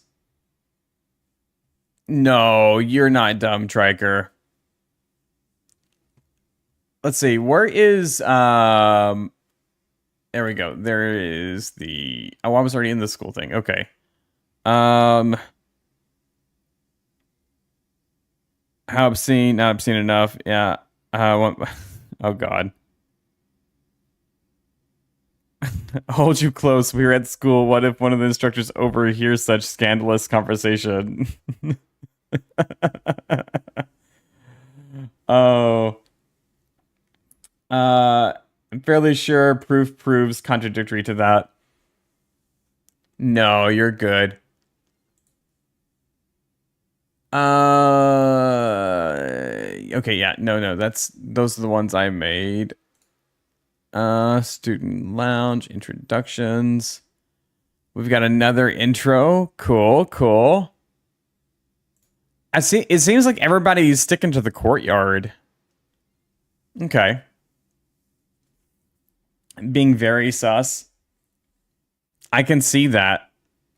No, you're not dumb, Triker. Let's see. Where is there we go. There is the oh, I was already in the school thing. Okay. Um how obscene, not obscene enough. Yeah. Oh God. Hold you close. We were at school. What if one of the instructors overhears such scandalous conversation? Oh. I'm fairly sure proof proves contradictory to that. No, you're good. Okay, yeah, no, those are the ones I made. Student lounge introductions. We've got another intro. Cool, cool. I see. It seems like everybody's sticking to the courtyard. Okay, being very sus. I can see that.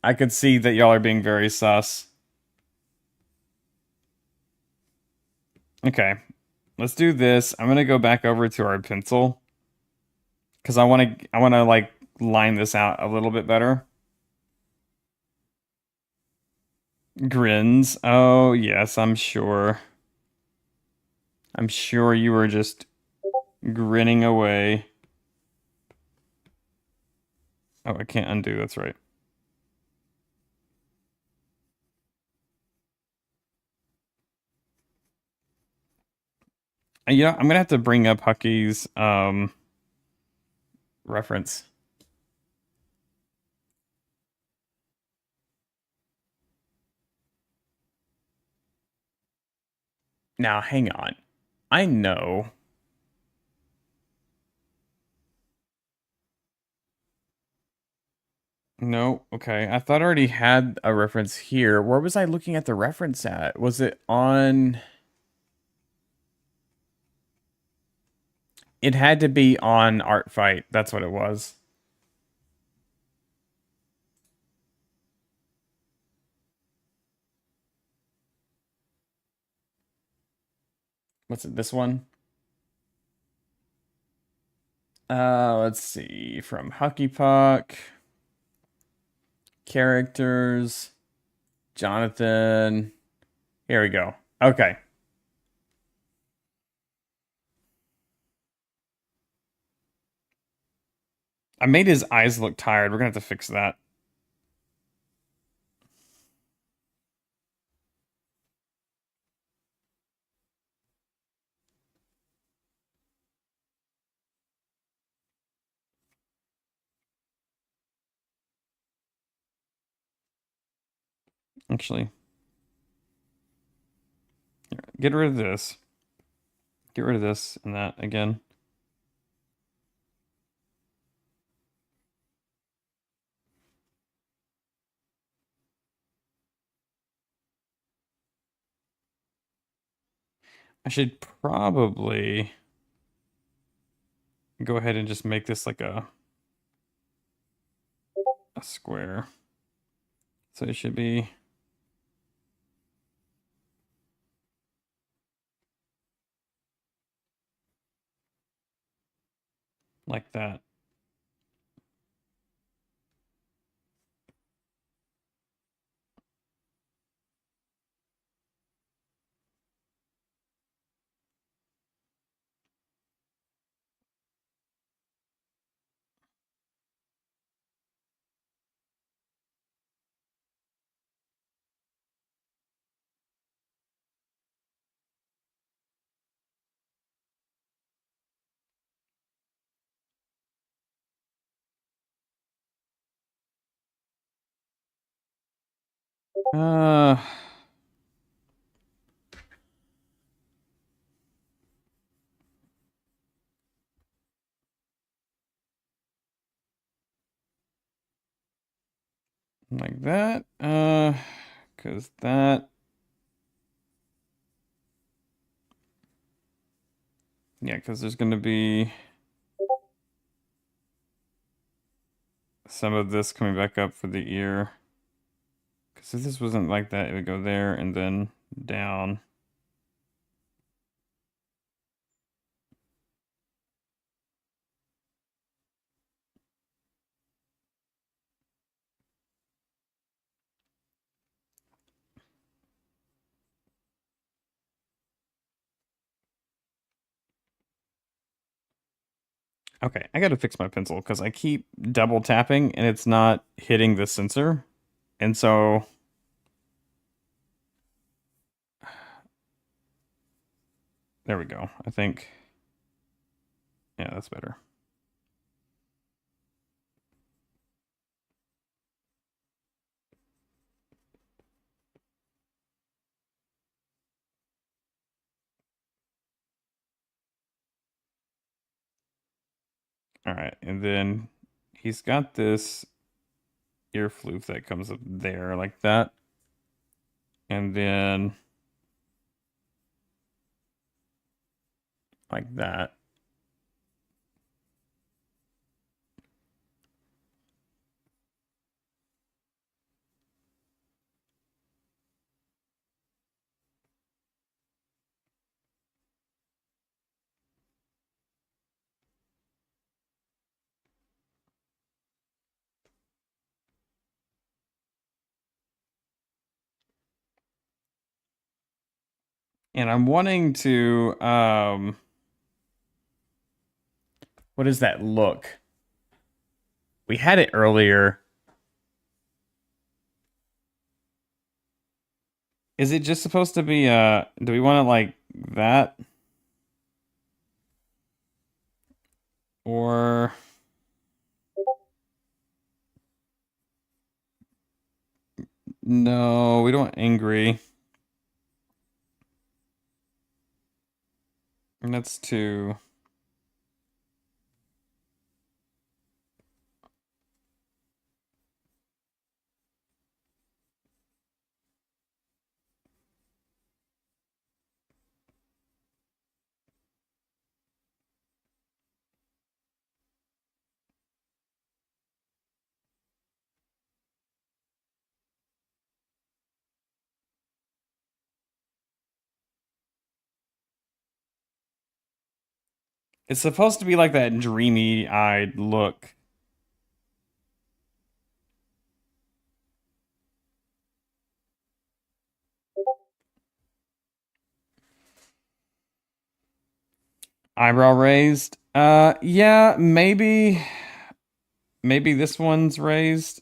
I could see that y'all are being very sus. Okay, let's do this. I'm gonna go back over to our pencil because I want to like line this out a little bit better. Grins. Oh, yes, I'm sure. I'm sure you were just grinning away. Oh, I can't undo. That's right. You know, I'm gonna have to bring up Hucky's reference. Now, hang on. I know. No, okay. I thought I already had a reference here. Where was I looking at the reference at? Was it on? It had to be on Art Fight. That's what it was. What's it? This one? Let's see. From Hucky Puck. Characters. Jonathan. Here we go. Okay. I made his eyes look tired. We're gonna have to fix that. Actually, get rid of this. Get rid of this and that again. I should probably go ahead and just make this like a square. So it should be like that. Uh, like that. Because that. Yeah, because there's going to be some of this coming back up for the ear. Because if this wasn't like that, it would go there and then down. Okay, I gotta fix my pencil because I keep double tapping and it's not hitting the sensor. And so there we go. I think, yeah, that's better. All right, and then he's got this ear floof that comes up there like that. And then like that. And I'm wanting to what is that look? We had it earlier. Is it just supposed to be do we want it like that? Or no, we don't want angry. And that's too. It's supposed to be like that dreamy-eyed look. Eyebrow raised. Yeah, maybe this one's raised.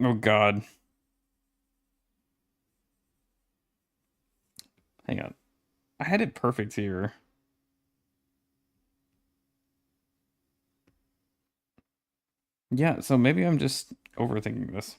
Oh God. Hang on. I had it perfect here. Yeah, so maybe I'm just overthinking this.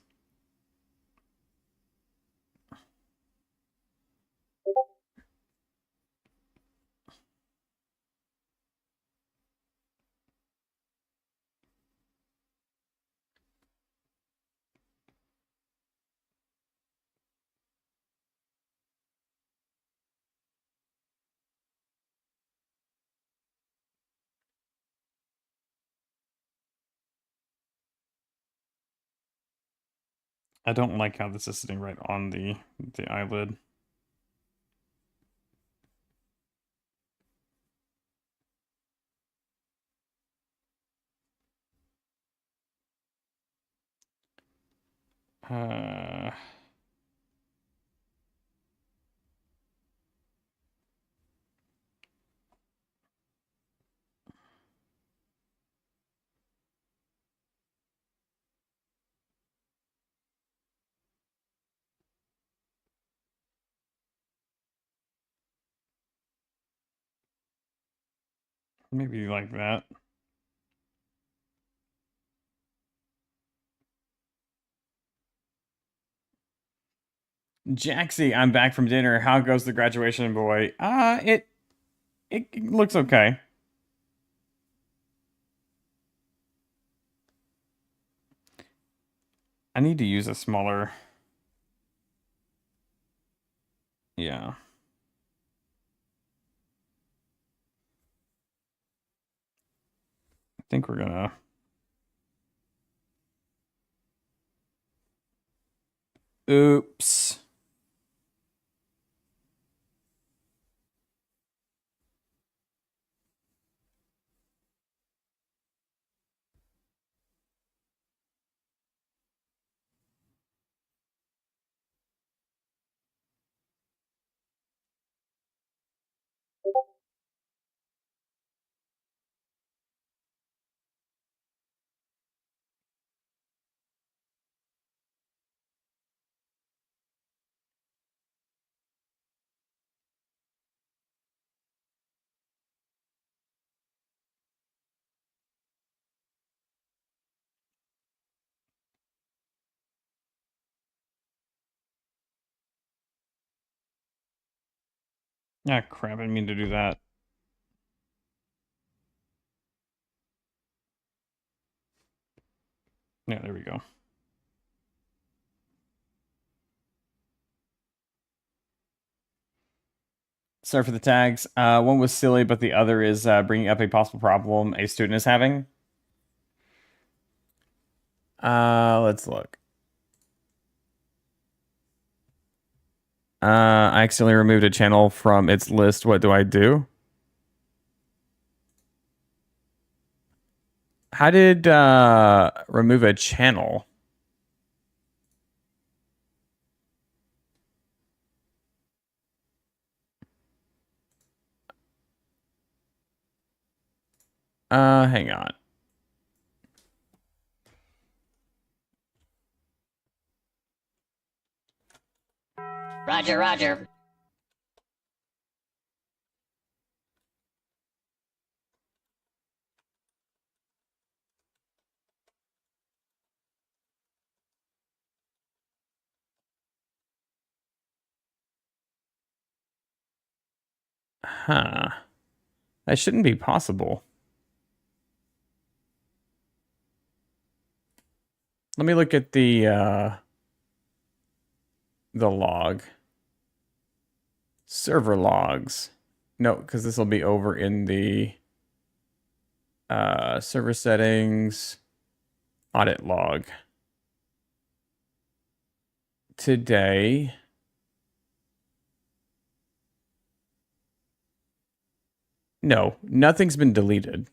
I don't like how this is sitting right on the eyelid. Uh, maybe like that. Jaxie, I'm back from dinner. How goes the graduation, boy? It looks okay. I need to use a smaller. Yeah. think we're gonna. Oops. Ah, crap! I didn't mean to do that. Yeah, there we go. Sorry for the tags. One was silly, but the other is bringing up a possible problem a student is having. Let's look. I accidentally removed a channel from its list. What do I do? How did remove a channel? Hang on. Roger, roger. Huh. That shouldn't be possible. Let me look at the log. Server logs. No, because this will be over in the server settings audit log. Today. No, nothing's been deleted.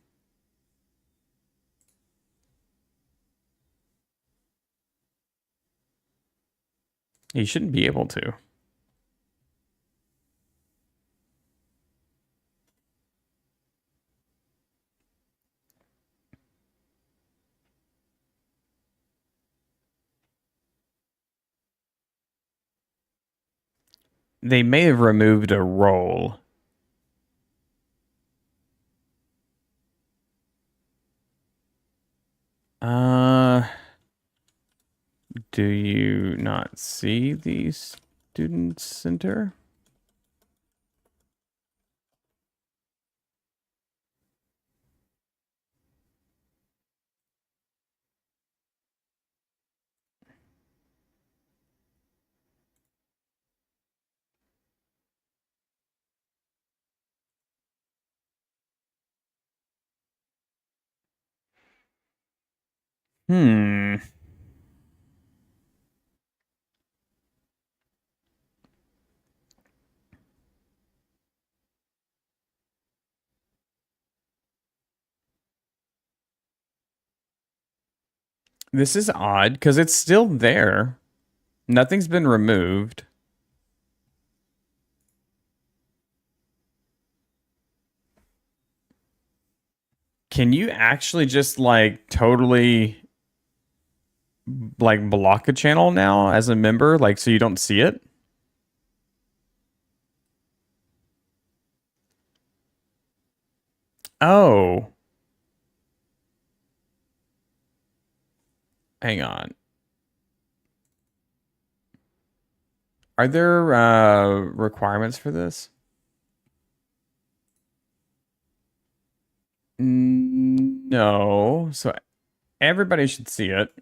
He shouldn't be able to. They may have removed a role. Do you not see the student center? Hmm. This is odd because it's still there. Nothing's been removed. Can you actually just like totally like block a channel now as a member, like so you don't see it? Oh, hang on. Are there requirements for this? No. So everybody should see it.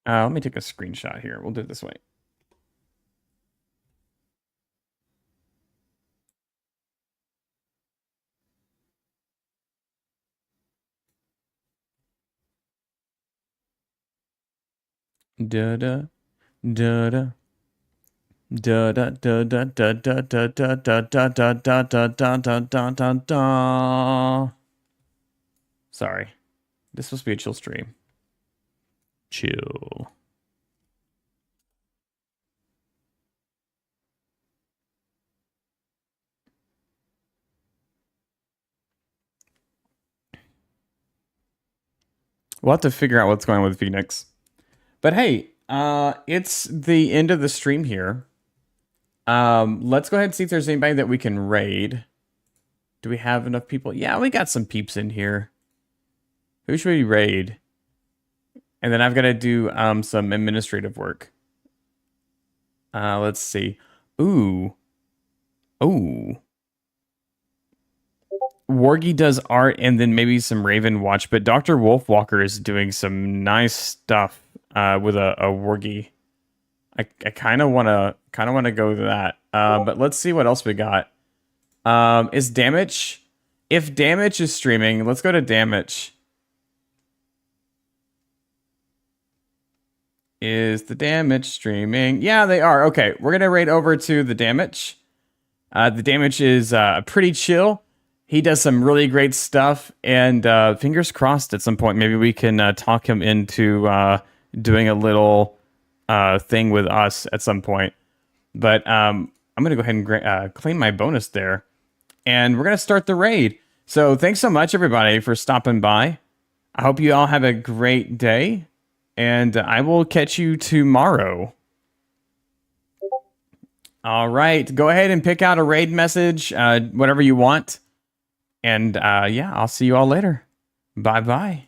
Let me take a screenshot here. We'll do it this way. Da da da da. Da da da da da da da da da da da da da da da da da da. Sorry, this supposed to be a chill stream. Chill. We'll have to figure out what's going on with Phoenix. But hey, it's the end of the stream here. Let's go ahead and see if there's anybody that we can raid. Do we have enough people? Yeah, we got some peeps in here. Who should we raid? And then I've got to do some administrative work. Let's see. Ooh. Wargy does art and then maybe some Raven Watch, but Dr. Wolfwalker is doing some nice stuff with a Wargy. I kind of want to go with that. But let's see what else we got. Is Damage? If Damage is streaming, let's go to Damage. Is the Damage streaming? Yeah, they are. Okay, we're gonna raid over to the Damage. The Damage is pretty chill. He does some really great stuff, and fingers crossed at some point maybe we can talk him into doing a little thing with us at some point. But I'm going to go ahead and claim my bonus there, and we're going to start the raid. So thanks so much, everybody, for stopping by. I hope you all have a great day, and I will catch you tomorrow. All right, go ahead and pick out a raid message, whatever you want. And yeah, I'll see you all later. Bye-bye.